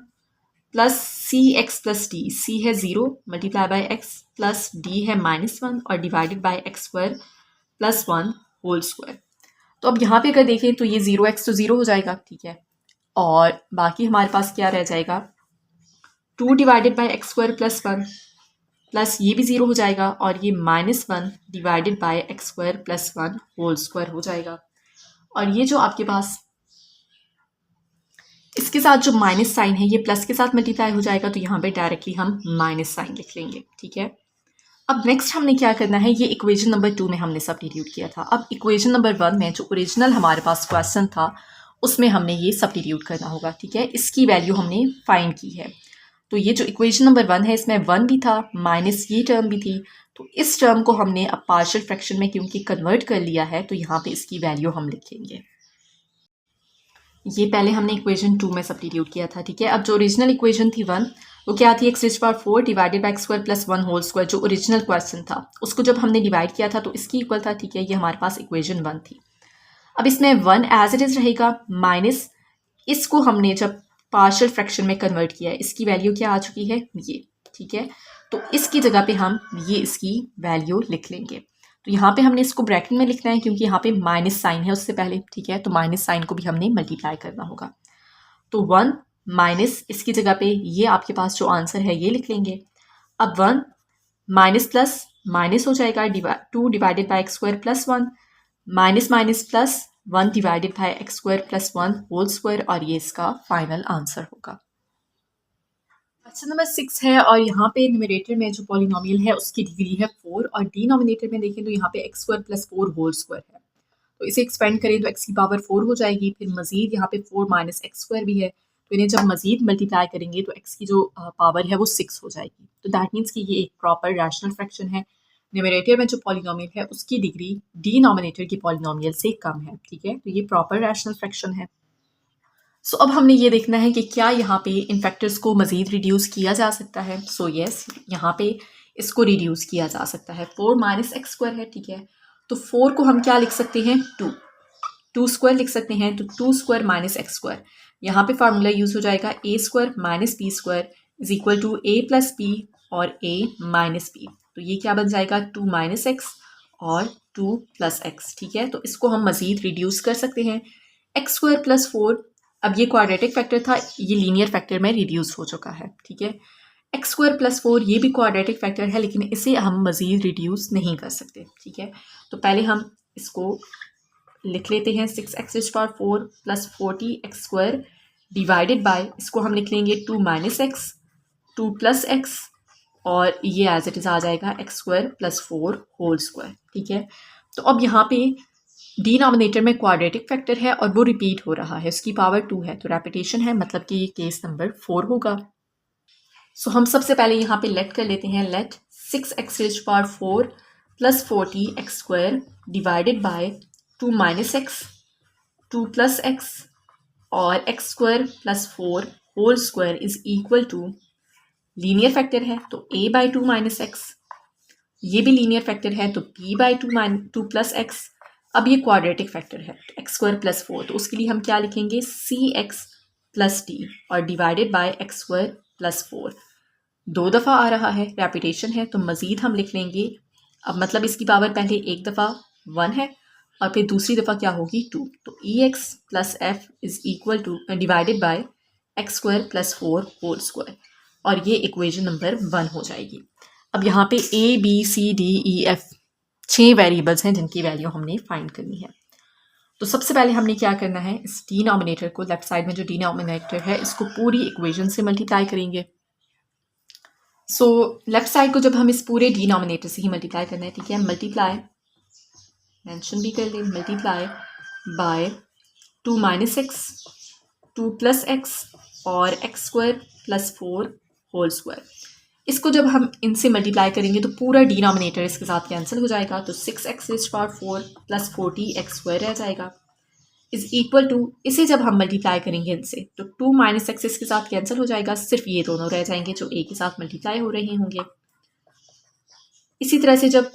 plus C x plus D, C है 0 multiply by X plus D है -1 और divided by x square plus 1 whole square. तो अब यहाँ पे अगर देखें तो ये 0x तो 0 हो जाएगा, ठीक है, और बाकी हमारे पास क्या रह जाएगा, 2 divided by x square plus 1 plus ये भी 0 हो जाएगा और ये -1 divided by x square plus 1 whole square हो जाएगा। और ये जो आपके पास इसके साथ जो माइनस साइन है ये प्लस के साथ मल्टीप्लाई हो जाएगा, तो यहाँ पे डायरेक्टली हम माइनस साइन लिख लेंगे, ठीक है। अब नेक्स्ट हमने क्या करना है, ये इक्वेशन नंबर 2 में हमने सब्स्टिट्यूट किया था। अब इक्वेशन नंबर 1 में जो ओरिजिनल हमारे पास क्वेश्चन था उसमें हमने ये सब्स्टिट्यूट करना होगा, ठीक है। इसकी वैल्यू हमने फाइंड की है। तो ये जो इक्वेशन नंबर 1 है इसमें 1 भी था माइनस ये टर्म भी थी, तो इस टर्म को हमने अब पार्शियल फ्रैक्शन में क्योंकि कन्वर्ट कर लिया है तो यहाँ पे इसकी वैल्यू हम लिखेंगे। ये पहले हमने इक्वेशन 2 में सब्स्टिट्यूट किया था, ठीक है। अब जो ओरिजिनल इक्वेशन थी 1 वो क्या थी, x raise power 4 divided by x square plus 1 whole square, जो ओरिजिनल क्वेश्चन था उसको जब हमने डिवाइड किया था तो इसकी इक्वल था, ठीक है। ये हमारे पास इक्वेशन 1 थी। अब इसमें 1 एज इट इज़ रहेगा माइनस इसको हमने जब पार्शियल फ्रैक्शन में कन्वर्ट किया है इसकी वैल्यू क्या आ चुकी है ये, ठीक है। तो इसकी जगह पे हम ये इसकी वैल्यू लिख लेंगे। तो यहाँ पे हमने इसको ब्रैकेट में लिखना है क्योंकि यहाँ पे माइनस साइन है उससे पहले, ठीक है। तो माइनस साइन को भी हमने मल्टीप्लाई करना होगा। तो 1 माइनस इसकी जगह पे ये आपके पास जो आंसर है ये लिख लेंगे। अब 1 माइनस प्लस माइनस हो जाएगा, 2 divided by x square plus 1 minus minus plus 1 divided by x square plus 1 whole square, और ये इसका फाइनल आंसर होगा। क्वेश्चन नंबर 6 है और यहाँ पे न्यूमरेटर में जो पॉलिनोमियल है उसकी डिग्री है 4 और डिनोमिनेटर में देखें तो यहाँ पे x square plus 4 whole square है। तो इसे एक्सपेंड करें तो एक्स की पावर 4 हो जाएगी, फिर मजीद यहाँ पे 4 माइनस एक्स स्क्वायर भी है, तो इन्हें जब मजीद मल्टीप्लाई करेंगे तो एक्स की जो पावर है वो 6 हो जाएगी। तो दैट मीन्स कि ये एक प्रॉपर रैशनल फ्रैक्शन है। न्यूमरेटर में जो पॉलिनोमियल है उसकी डिग्री डिनोमिनेटर की पॉलिनोमियल से कम है, ठीक है। तो ये प्रॉपर रैशनल फ्रैक्शन है। सो अब हमने ये देखना है कि क्या यहाँ पे इन फैक्टर्स को मज़ीद रिड्यूस किया जा सकता है। सो यस, यहाँ पे इसको रिड्यूस किया जा सकता है। 4 माइनस एक्स स्क्वायर है, ठीक है। तो 4 को हम क्या लिख सकते हैं, 2 स्क्वायर लिख सकते हैं। तो 2 स्क्वायर माइनस एक्स स्क्वायर, यहाँ पे फार्मूला यूज़ हो जाएगा A square minus B square is equal to A plus B और ए माइनस बी। तो ये क्या बन जाएगा, 2 माइनस एक्स और 2 प्लस एक्स, ठीक है। तो इसको हम मज़ीद रिड्यूस कर सकते हैं। एक्स स्क्वायर प्लस 4, अब ये क्वाड्रेटिक फैक्टर था, ये लीनियर फैक्टर में रिड्यूस हो चुका है, ठीक है। एक्स स्क्वायर प्लस 4 ये भी क्वाड्रेटिक फैक्टर है लेकिन इसे हम मज़ीद रिड्यूस नहीं कर सकते, ठीक है। तो पहले हम इसको लिख लेते हैं 6x raise power 4 plus 40x square divided bye, इसको हम लिख लेंगे 2 माइनस एक्स 2 प्लस एक्स और ये एज इट इज़ आ जाएगा x square plus 4 whole square, ठीक है। तो अब यहाँ पे डिनोमिनेटर में क्वाड्रेटिक फैक्टर है और वो रिपीट हो रहा है, उसकी पावर 2 है, तो रेपिटेशन है, मतलब कि ये केस नंबर 4 होगा। सो हम सबसे पहले यहाँ पे लेट कर लेते हैं, let 6x raise power 4 plus 40x square divided by 2 minus x 2 plus x और x square plus 4 whole square is equal to, linear factor है तो a बाई 2 माइनस एक्स, ये भी लीनियर फैक्टर है तो b बाई 2 प्लस एक्स। अब ये quadratic factor है तो एक्स स्क्वायर प्लस 4, तो उसके लिए हम क्या लिखेंगे, सी एक्स प्लस डी और divided by x square plus 4। 2 दफ़ा आ रहा है, रेपिटेशन है, तो मज़ीद हम लिख लेंगे। अब मतलब इसकी पावर पहले एक दफ़ा 1 है और फिर दूसरी दफ़ा क्या होगी 2, तो E x plus F is equal to divided by x square plus 4 whole square, और ये इक्वेशन नंबर 1 हो जाएगी। अब यहाँ पे a B C D E f 6 variables हैं जिनकी वैल्यू हमने फाइंड करनी है। तो सबसे पहले हमने क्या करना है, इस डिनोमिनेटर को, लेफ्ट साइड में जो डिनोमिनेटर है इसको पूरी इक्वेशन से मल्टीप्लाई करेंगे। सो लेफ्ट साइड को जब हम इस पूरे डिनोमिनेटर से ही मल्टीप्लाई करना है, ठीक है, मल्टीप्लाई मेंशन भी कर लें, multiply by 2 minus x 2 plus x और x square plus 4 whole square. इसको जब हम इनसे मल्टीप्लाई करेंगे तो पूरा डिनोमिनेटर इसके साथ कैंसिल हो जाएगा, तो 6x raise power 4 plus 40x square रह जाएगा इज इक्वल टू, इसे जब हम मल्टीप्लाई करेंगे इनसे तो 2 माइनस एक्स इसके साथ कैंसिल हो जाएगा, सिर्फ ये दोनों रह जाएंगे जो a के साथ मल्टीप्लाई हो रहे होंगे। इसी तरह से जब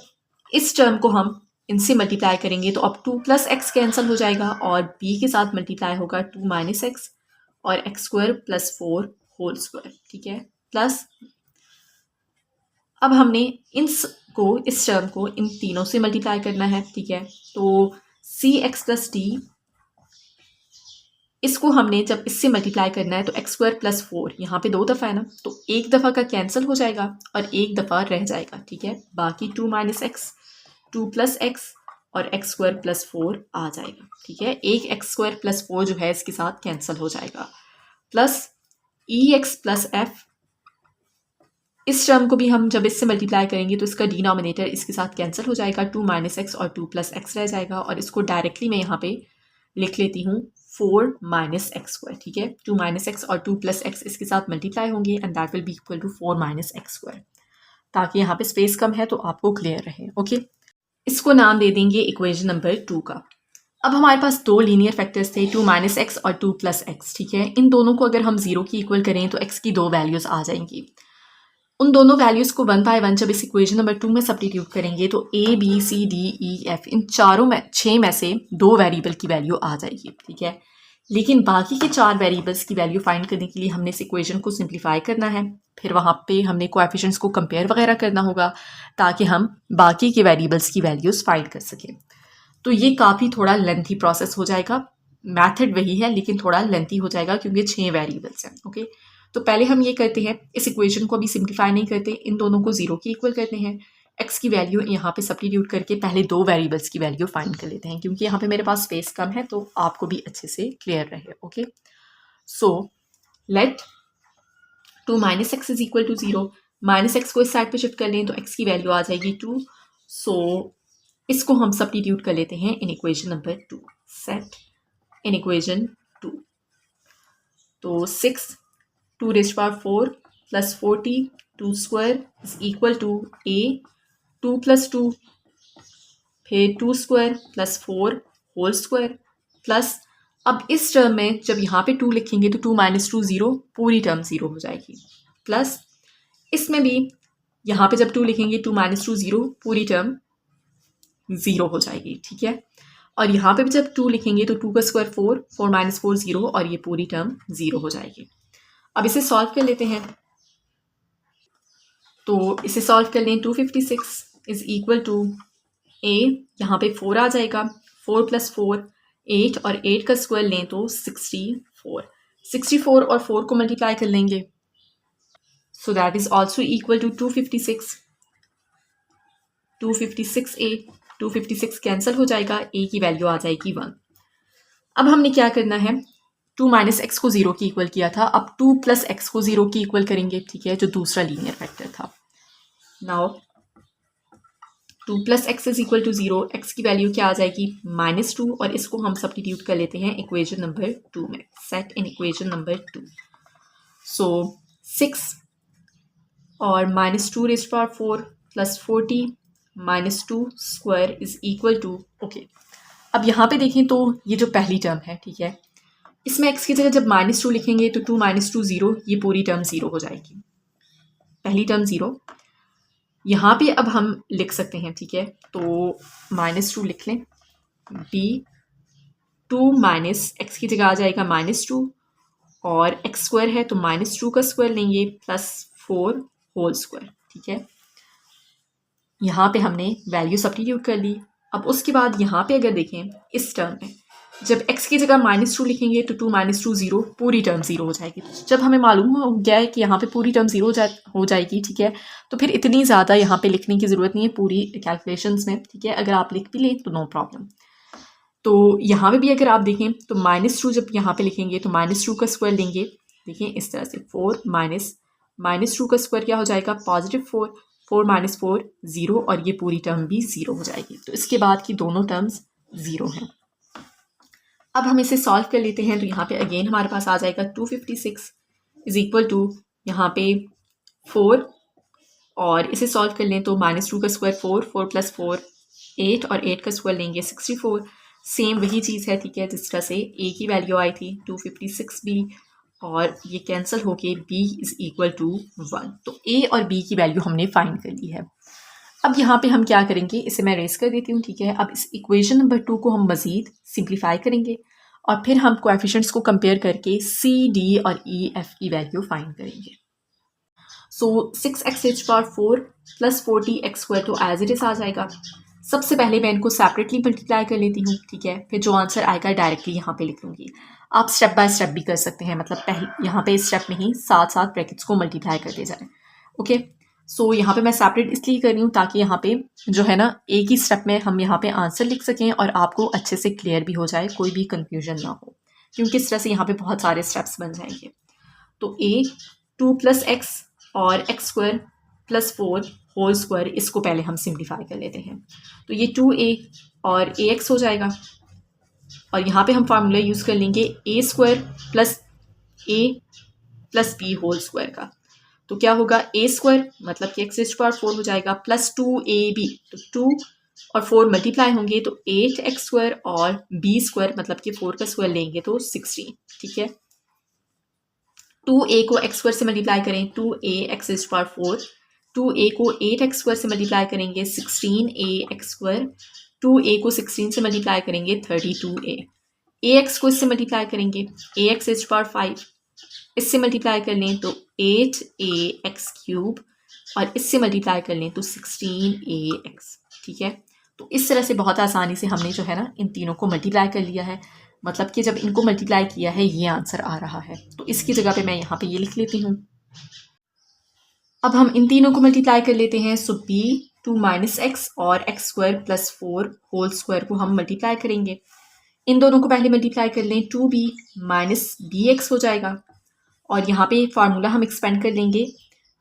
इस टर्म को हम इनसे मल्टीप्लाई करेंगे तो अब 2 प्लस एक्स कैंसिल हो जाएगा और b के साथ मल्टीप्लाई होगा 2 माइनस एक्स और x square plus 4 whole square, ठीक है, प्लस अब हमने इस टर्म को इन तीनों से मल्टीप्लाई करना है, ठीक है। तो सी एक्स प्लस डी, इसको हमने जब इससे मल्टीप्लाई करना है तो एक्स स्क्वायर प्लस 4, यहाँ पे 2 दफ़ा है ना, तो एक दफ़ा का कैंसिल हो जाएगा और एक दफ़ा रह जाएगा, ठीक है। बाकी 2 माइनस एक्स, 2 प्लस एक्स और एक्स स्क्वायर प्लस 4 आ जाएगा, ठीक है। एक एक्स स्क्वायर प्लस 4 जो है इसके साथ कैंसिल हो जाएगा, प्लस ई एक्स प्लस एफ, इस टर्म को भी हम जब इससे मल्टीप्लाई करेंगे तो इसका डिनोमिनेटर इसके साथ कैंसिल हो जाएगा, 2 माइनस एक्स और 2 प्लस एक्स रह जाएगा, और इसको डायरेक्टली मैं यहाँ पे लिख लेती हूँ 4 माइनस एक्स स्क्वायर, ठीक है। 2 माइनस एक्स और 2 प्लस एक्स इसके साथ मल्टीप्लाई होंगे and that will be equal to 4 minus x square, ताकि यहाँ पे स्पेस कम है तो आपको क्लियर रहे, ओके। इसको नाम दे देंगे इक्वेशन नंबर 2 का। अब हमारे पास दो लीनियर फैक्टर्स थे, 2 माइनस एक्स और 2 प्लस एक्स, ठीक है। इन दोनों को अगर हम 0 की इक्वल करें तो एक्स की दो वैल्यूज़ आ जाएंगी। उन दोनों वैल्यूज़ को 1 बाय 1 जब इस इक्वेशन नंबर 2 में सब्स्टिट्यूट करेंगे तो A B C D E F इन चारों में 6 में से 2 वेरिएबल की वैल्यू आ जाएगी, ठीक है। लेकिन बाकी के 4 वेरिएबल्स की वैल्यू फाइंड करने के लिए हमने इस इक्वेशन को सिंप्लीफाई करना है, फिर वहाँ पे हमने कोएफिशिएंट्स को कंपेयर वगैरह करना होगा ताकि हम बाकी के वेरिएबल्स की वैल्यूज़ फाइंड कर सकें। तो ये काफ़ी थोड़ा लेंथी प्रोसेस हो जाएगा, मैथड वही है लेकिन थोड़ा लेंथी हो जाएगा क्योंकि 6 वेरिएबल्स हैं, ओके। तो पहले हम ये करते हैं, इस इक्वेशन को अभी सिंप्लीफाई नहीं करते, इन दोनों को 0 की इक्वल करते हैं, एक्स की वैल्यू यहाँ पे सब्स्टिट्यूट करके पहले 2 वेरिएबल्स की वैल्यू फाइंड कर लेते हैं, क्योंकि यहाँ पे मेरे पास स्पेस कम है तो आपको भी अच्छे से क्लियर रहे, okay. So let 2 minus x is equal to 0, minus x को इस साइड पे शिफ्ट कर लें तो एक्स की वैल्यू आ जाएगी 2। सो इसको हम सब्स्टिट्यूट कर लेते हैं in equation number 2, set in equation 2, तो 6 2 raised power 4 plus 40 2 square is equal to a 2 plus 2 फिर 2 square plus 4 whole square plus, अब इस टर्म में जब यहाँ पे 2 लिखेंगे तो 2 माइनस 2 0, पूरी टर्म 0 हो जाएगी, प्लस इसमें भी यहाँ पे जब 2 लिखेंगे 2 माइनस 2 0, पूरी टर्म 0 हो जाएगी, ठीक है। और यहाँ पे भी जब 2 लिखेंगे तो 2 का स्क्वायर 4, 4 माइनस 4 0, और ये पूरी टर्म 0 हो जाएगी। अब इसे सॉल्व कर लेते हैं, तो इसे सॉल्व कर लें, 256 इज इक्वल टू ए, यहाँ पे 4 आ जाएगा, 4 प्लस 4 8, और 8 का स्क्वायर लें तो 64, 64 और 4 को मल्टीप्लाई कर लेंगे, so that is also equal to 256, 256 a, 256 cancel हो जाएगा, ए की वैल्यू आ जाएगी 1। अब हमने क्या करना है, 2 माइनस एक्स को 0 की इक्वल किया था, अब 2 प्लस एक्स को 0 की इक्वल करेंगे, ठीक है, जो दूसरा लीनियर फैक्टर था। Now 2 plus x is equal to 0, x की वैल्यू क्या आ जाएगी -2, और इसको हम सब्स्टिट्यूट कर लेते हैं इक्वेशन नंबर 2 में, set in equation number 2। So 6 और -2 raised power 4 plus 40 -2 square is equal to, okay. अब यहाँ पे देखें तो ये जो पहली टर्म है, ठीक है, इसमें एक्स की जगह जब -2 लिखेंगे तो 2 माइनस 2 0, ये पूरी टर्म 0 हो जाएगी, पहली टर्म 0। यहाँ पे अब हम लिख सकते हैं, ठीक है, तो -2 लिख लें, बी 2 माइनस एक्स की जगह आ जाएगा -2, और एक्स स्क्वायर है तो -2 का स्क्वायर लेंगे प्लस 4 होल स्क्वायर, ठीक है। यहाँ पे हमने वैल्यू सब्स्टिट्यूट कर ली। अब उसके बाद यहाँ पे अगर देखें इस टर्म में जब x की जगह -2 लिखेंगे तो 2 माइनस 2 0, पूरी टर्म 0 हो जाएगी। जब हमें मालूम हो गया है कि यहाँ पे पूरी टर्म 0 हो जाएगी, ठीक है, तो फिर इतनी ज़्यादा यहाँ पे लिखने की ज़रूरत नहीं है पूरी कैलकुलेशंस में, ठीक है। अगर आप लिख भी लें तो नो प्रॉब्लम। तो यहाँ पे भी अगर आप देखें तो -2 जब यहाँ पे लिखेंगे तो -2 का स्क्वायर लेंगे, देखिए इस तरह से 4 माइनस 2 का स्क्वायर क्या हो जाएगा +4, 4 माइनस 4 0, और ये पूरी टर्म भी 0 हो जाएगी। तो इसके बाद की दोनों टर्म्स 0 हैं। अब हम इसे सॉल्व कर लेते हैं, तो यहाँ पे अगेन हमारे पास आ जाएगा 256 इज इक्वल टू यहाँ पे 4, और इसे सॉल्व कर लें तो -2 का स्क्वायर 4, 4 प्लस 4 8, और 8 का स्क्वायर लेंगे 64। सेम वही चीज़ है, ठीक है, जिस तरह से ए की वैल्यू आई थी 256 बी, और ये कैंसिल होके b इज़ इक्वल टू 1। तो a और b की वैल्यू हमने फाइंड कर ली है। अब यहाँ पे हम क्या करेंगे, इसे मैं रेस कर देती हूँ, ठीक है। अब इस इक्वेशन नंबर 2 को हम मज़ीद सिंप्लीफाई करेंगे और फिर हम कोएफिशिएंट्स को कंपेयर करके c, d और e, f की वैल्यू फाइंड करेंगे। सो 6x⁴ प्लस 40x² तो एज इट इज़ आ जाएगा। सबसे पहले मैं इनको सेपरेटली मल्टीप्लाई कर लेती हूँ, ठीक है। फिर जो आंसर आएगा डायरेक्टली यहाँ पे लिख लूँगी। आप स्टेप बाय स्टेप भी कर सकते हैं, मतलब पहले यहाँ पे इस स्टेप में ही साथ साथ ब्रैकेट्स को मल्टीप्लाई करते जाएं। ओके, सो यहाँ पे मैं सेपरेट इसलिए कर रही हूँ ताकि यहाँ पे जो है ना एक ही स्टेप में हम यहाँ पे आंसर लिख सकें और आपको अच्छे से क्लियर भी हो जाए, कोई भी कन्फ्यूजन ना हो, क्योंकि इस तरह से यहाँ पे बहुत सारे स्टेप्स बन जाएंगे। तो a 2 + x और x² + 4 होल स्क्वायर, इसको पहले हम सिंप्लीफाई कर लेते हैं। तो ये 2a और ax हो जाएगा और यहाँ पे हम फार्मूला यूज़ कर लेंगे a² + a + b whole square का। तो क्या होगा a² मतलब कि x⁴ हो जाएगा प्लस 2ab, तो 2 और 4 मल्टीप्लाई होंगे तो 8x² और b² मतलब कि 4 का स्क्वायर लेंगे तो 16, ठीक है। 2a को x² से मल्टीप्लाई करें 2ax⁴, 2a को 8x² से मल्टीप्लाई करेंगे 16ax², 2a को 16 से मल्टीप्लाई करेंगे 32a, ax को इससे मल्टीप्लाई करेंगे ax⁵, इससे मल्टीप्लाई कर लें तो 8ax³ और इससे मल्टीप्लाई कर लें तो 16ax, ठीक है। तो इस तरह से बहुत आसानी से हमने जो है ना इन तीनों को मल्टीप्लाई कर लिया है, मतलब कि जब इनको मल्टीप्लाई किया है ये आंसर आ रहा है। तो इसकी जगह पे मैं यहाँ पे ये लिख लेती हूँ। अब हम इन तीनों को मल्टीप्लाई कर लेते हैं। सो b 2 - x और x² + 4 होल स्क्वायर को हम मल्टीप्लाई करेंगे। इन दोनों को पहले मल्टीप्लाई कर लें, 2b - bx हो जाएगा और यहाँ पे फार्मूला हम एक्सपेंड कर लेंगे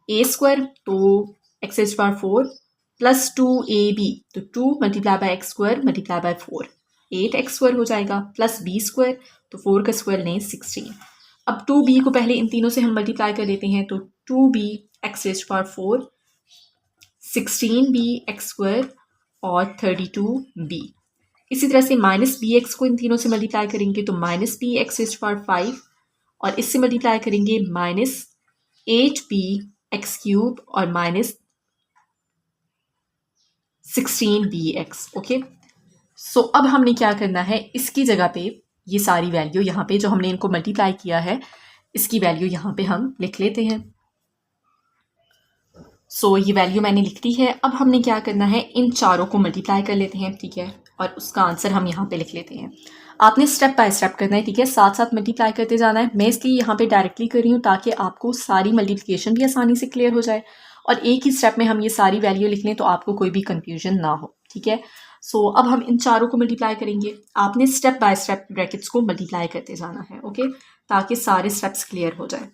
a² तो x⁴ + 2ab, तो 2 × x² × 4 8x² हो जाएगा प्लस b² तो 4 का स्क्वायर लें 16। अब 2b को पहले इन तीनों से हम मल्टीप्लाई कर लेते हैं तो 2b x⁴, 16b x² और 32b। इसी तरह से -bx को इन तीनों से मल्टीप्लाई करेंगे तो -b x⁵ और इससे मल्टीप्लाई करेंगे -8b x³ और -16bx। ओके, सो अब हमने क्या करना है, इसकी जगह पे ये सारी वैल्यू यहाँ पे जो हमने इनको मल्टीप्लाई किया है इसकी वैल्यू यहाँ पे हम लिख लेते हैं। सो ये वैल्यू मैंने लिख दी है। अब हमने क्या करना है, इन चारों को मल्टीप्लाई कर लेते हैं, ठीक है, और उसका आंसर हम यहाँ पे लिख लेते हैं। आपने स्टेप बाय स्टेप करना है, ठीक है, साथ साथ मल्टीप्लाई करते जाना है। मैं इसलिए यहाँ पे डायरेक्टली कर रही हूँ ताकि आपको सारी मल्टीप्लिकेशन भी आसानी से क्लियर हो जाए और एक ही स्टेप में हम ये सारी वैल्यू लिख लें तो आपको कोई भी कन्फ्यूजन ना हो, ठीक है। सो अब हम इन चारों को मल्टीप्लाई करेंगे। आपने स्टेप बाय स्टेप ब्रैकेट्स को मल्टीप्लाई करते जाना है, ओके, ताकि सारे स्टेप्स क्लियर हो जाए।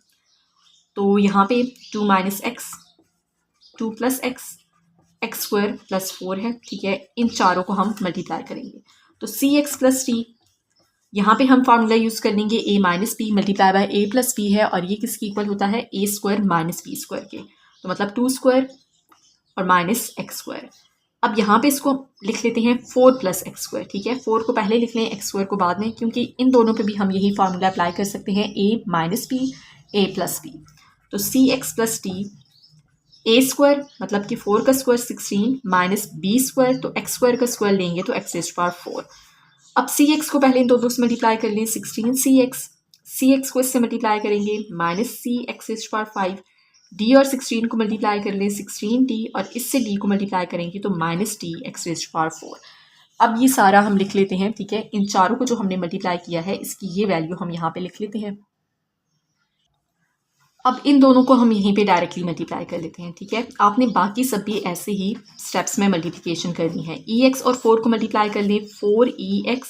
तो यहाँ पे 2 - x 2 + x x² + 4 है, ठीक है। इन चारों को हम मल्टीप्लाई करेंगे तो cx + t, यहाँ पे हम फार्मूला यूज़ कर लेंगे a - b × a + b है और ये किसकी इक्वल होता है a² - b² के, तो मतलब 2² और -x²। अब यहाँ पे इसको लिख लेते हैं 4 + x², ठीक है। 4 को पहले लिख लें, x² को बाद में, क्योंकि इन दोनों पे भी हम यही फार्मूला अप्लाई कर सकते हैं a - b a + b। तो cx + t a² मतलब कि 4 का स्क्वायर 16 -b² तो x² का स्क्वायर लेंगे तो x⁴। अब cx को पहले इन दोनों से मल्टीप्लाई कर लें 16cx को इससे मल्टीप्लाई करेंगे -c(x⁵) d और 16 को मल्टीप्लाई कर लें 16d और इससे d को मल्टीप्लाई करेंगे तो -d(x⁴). अब ये सारा हम लिख लेते हैं, ठीक है। इन चारों को जो हमने मल्टीप्लाई किया है इसकी ये वैल्यू हम यहाँ पे लिख लेते हैं। अब इन दोनों को हम यहीं पे डायरेक्टली मल्टीप्लाई कर लेते हैं, ठीक है। आपने बाकी सब भी ऐसे ही स्टेप्स में मल्टीप्लिकेशन करनी है। ex और 4 को मल्टीप्लाई कर लें 4ex,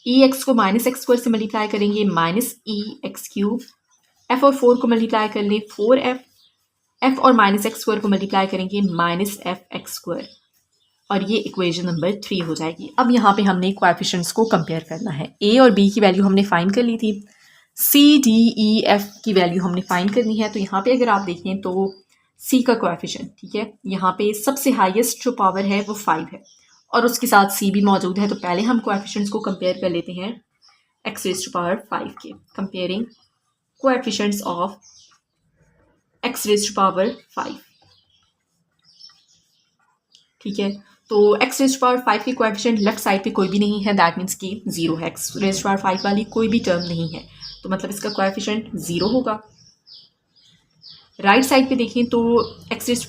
ex को -x² से मल्टीप्लाई करेंगे -ex³, f और 4 को मल्टीप्लाई कर लें 4f, f और -x² को मल्टीप्लाई करेंगे -fx² और ये इक्वेशन नंबर 3 हो जाएगी। अब यहाँ पे हमने कोएफिशिएंट्स को कंपेयर करना है। a और b की वैल्यू हमने फाइंड कर ली थी, c d e f की वैल्यू हमने फाइंड करनी है। तो यहाँ पे अगर आप देखें तो c का कोएफिशिएंट, ठीक है, यहाँ पे सबसे हाईएस्ट जो पावर है वो 5 है और उसके साथ c भी मौजूद है। तो पहले हम कोएफिशिएंट्स को कंपेयर कर लेते हैं x⁵ के, कंपेयरिंग कोएफिशिएंट्स ऑफ x⁵, ठीक है। तो x⁵ के कोएफिशिएंट लेफ्ट साइड पे कोई भी नहीं है, दैट मीन्स कि 0 है। x⁵ वाली कोई भी टर्म नहीं है तो मतलब इसका कोएफिशिएंट 0 होगा। राइट साइड पे देखें तो x⁵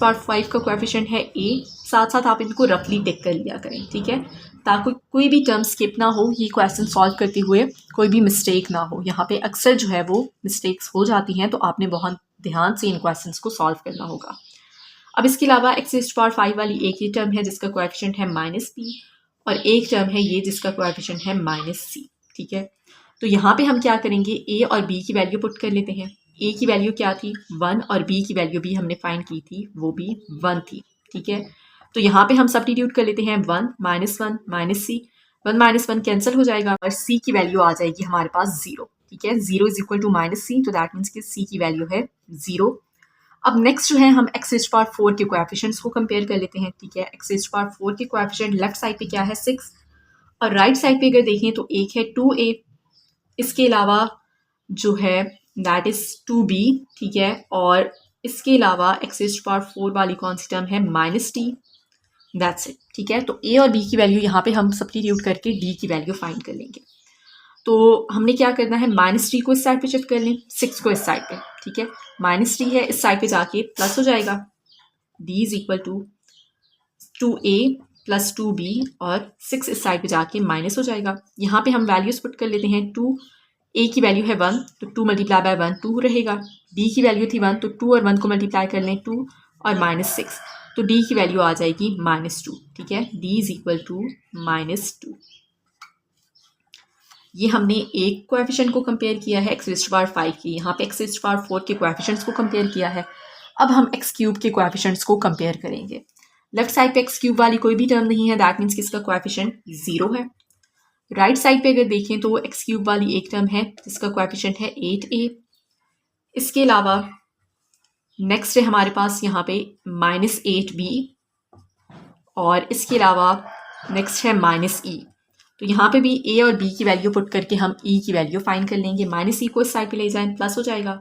का कोएफिशिएंट है a साथ साथ आप इनको रफली टिक कर लिया करें, ठीक है, ताकि कोई भी टर्म स्किप ना हो, ये क्वेश्चन सॉल्व करते हुए कोई भी मिस्टेक ना हो। यहाँ पे अक्सर जो है वो मिस्टेक्स हो जाती हैं, तो आपने बहुत ध्यान से इन क्वेश्चंस को सॉल्व करना होगा। अब इसके अलावा x⁵ वाली एक ही टर्म है जिसका कोएफिशिएंट है -b, और एक टर्म है ये जिसका कोएफिशिएंट है -c, ठीक है। तो यहाँ पे हम क्या करेंगे, a और b की वैल्यू पुट कर लेते हैं। a की वैल्यू क्या थी 1 और b की वैल्यू भी हमने फाइंड की थी, वो भी 1 थी, ठीक है। तो यहाँ पे हम सब्स्टिट्यूट कर लेते हैं 1 -1 -c, 1 - 1 कैंसिल हो जाएगा और c की वैल्यू आ जाएगी हमारे पास 0, ठीक है। 0 इज इक्वल टू -c, तो दैट मीन्स कि c की वैल्यू है 0। अब नेक्स्ट जो है हम x⁴ के कोएफिशिएंट्स को कंपेयर कर लेते हैं, ठीक है। x⁴ के कोएफिशिएंट लेफ्ट साइड पे क्या है 6, और राइट साइड पे अगर देखें तो एक है 2a, इसके अलावा जो है दैट इज 2b, ठीक है, और इसके अलावा x⁴ वाली कौन सी टर्म है -t, दैट्स इट, ठीक है। तो a और b की वैल्यू यहाँ पे हम सब्स्टिट्यूट करके d की वैल्यू फाइंड कर लेंगे। तो हमने क्या करना है, -t को इस साइड पे शिफ्ट कर लें, 6 को इस साइड पे, ठीक है। -t है, इस साइड पे जाके प्लस हो जाएगा, d is equal to 2a plus 2b, और 6 इस साइड पे जाके माइनस हो जाएगा। यहाँ पे हम वैल्यूज पुट कर लेते हैं। 2a की वैल्यू है 1, तो 2 मल्टीप्लाई बाय 1 2 रहेगा। d की वैल्यू थी 1, तो 2 और 1 को मल्टीप्लाई कर लें 2 और -6, तो d की वैल्यू आ जाएगी -2, ठीक है। d is equal to -2। ये हमने एक कोएफिशिएंट को कंपेयर किया है x⁵ की, यहाँ पे x⁴ के कोएफिशिएंट्स को कंपेयर किया है। अब हम x³ के कोएफिशिएंट्स को कंपेयर करेंगे। लेफ्ट साइड पे x³ वाली कोई भी टर्म नहीं है, दैट मीन्स कि इसका कोएफिशिएंट 0 है। राइट साइड पे अगर देखें तो x³ वाली एक टर्म है जिसका कोएफिशिएंट है 8a। इसके अलावा नेक्स्ट है हमारे पास यहाँ पे -8b, और इसके अलावा नेक्स्ट है -e। तो यहाँ पे भी a और b की वैल्यू पुट करके हम e की वैल्यू फाइंड कर लेंगे। -e को इस साइड पे ले जाएं, प्लस हो जाएगा।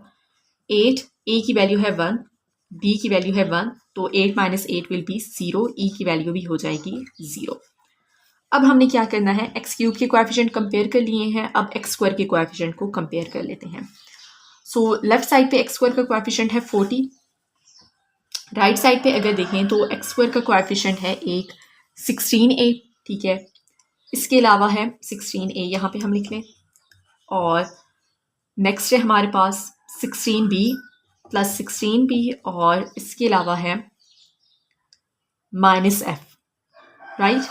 8, a की वैल्यू है 1, b की वैल्यू है 1, तो 8 - 8 विल बी 0, e की वैल्यू भी हो जाएगी 0। अब हमने क्या करना है, x³ के कोएफिशिएंट कंपेयर कर लिए हैं, अब x² के कोएफिशिएंट को कंपेयर कर लेते हैं। सो लेफ्ट साइड पे x² का कोएफिशिएंट है 40, राइट साइड पे अगर देखें तो x² का कोएफिशिएंट है एक 16a, ठीक है। इसके अलावा है 16a, यहाँ पे हम लिख लें, और नेक्स्ट है हमारे पास 16b प्लस 16b, और इसके अलावा है -f, राइट,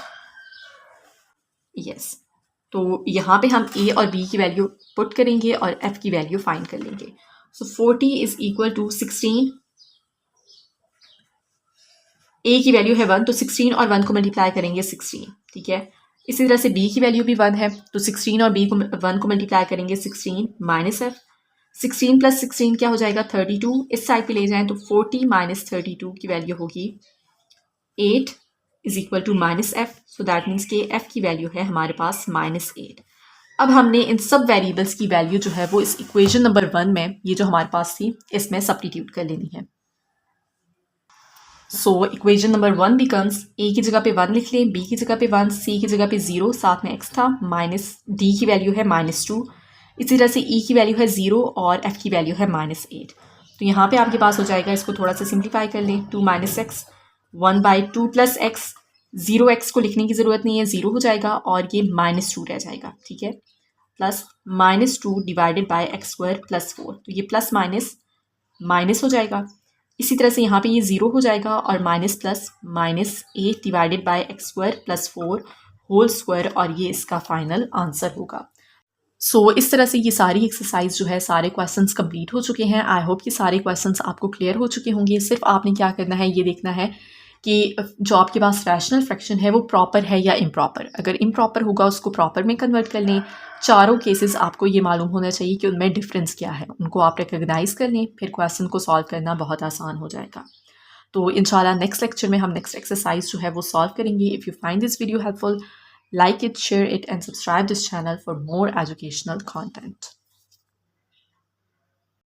यस। तो यहाँ पे हम a और b की वैल्यू पुट करेंगे और f की वैल्यू फाइंड कर लेंगे। सो 40 इज इक्वल टू 16, a की वैल्यू है 1, तो 16 और 1 को मल्टीप्लाई करेंगे 16, ठीक है। इसी तरह से b की वैल्यू भी 1 है, तो 16 और 1 को मल्टीप्लाई करेंगे 16 -f। 16 प्लस 16 क्या हो जाएगा 32, इस साइड पे ले जाएं तो 40 - 32 की वैल्यू होगी 8 is equal to -f, so that means कि f की वैल्यू है हमारे पास -8। अब हमने इन सब वेरिएबल्स की वैल्यू जो है वो इस इक्वेशन नंबर 1 में, ये जो हमारे पास थी, इसमें सब्स्टिट्यूट कर लेनी है। सो इक्वेशन नंबर 1 बिकम्स, a की जगह पे 1 लिख लें, b की जगह पे 1, c की जगह पे 0, साथ में x था, माइनस d की वैल्यू है -2, इसी तरह से e की वैल्यू है 0 और f की वैल्यू है -8। तो यहाँ पे आपके पास हो जाएगा, इसको थोड़ा सा सिंप्लीफाई कर लें, 2 - x 1/2 प्लस x, 0x को लिखने की ज़रूरत नहीं है, 0 हो जाएगा और ये -2 रह जाएगा, ठीक है, plus -2 divided by x² plus 4, तो ये प्लस माइनस माइनस हो जाएगा। इसी तरह से यहाँ पे ये 0 हो जाएगा और minus plus -8 divided by x² plus 4 whole square, और ये इसका फाइनल आंसर होगा। सो इस तरह से ये सारी एक्सरसाइज जो है, सारे क्वेश्चंस कंप्लीट हो चुके हैं। आई होप कि सारे क्वेश्चंस आपको क्लियर हो चुके होंगे। सिर्फ आपने क्या करना है, ये देखना है कि जो आपके पास रैशनल फ्रैक्शन है वो प्रॉपर है या इम्प्रॉपर। अगर इम्प्रॉपर होगा उसको प्रॉपर में कन्वर्ट कर लें। चारों केसेस आपको ये मालूम होना चाहिए कि उनमें डिफरेंस क्या है, उनको आप रिकग्नाइज कर लें, फिर क्वेश्चन को सॉल्व करना बहुत आसान हो जाएगा। तो इंशाल्लाह नेक्स्ट लेक्चर में हम नेक्स्ट एक्सरसाइज जो है वो सॉल्व करेंगे। If you find this video helpful, like it, share it and subscribe this channel for more educational content.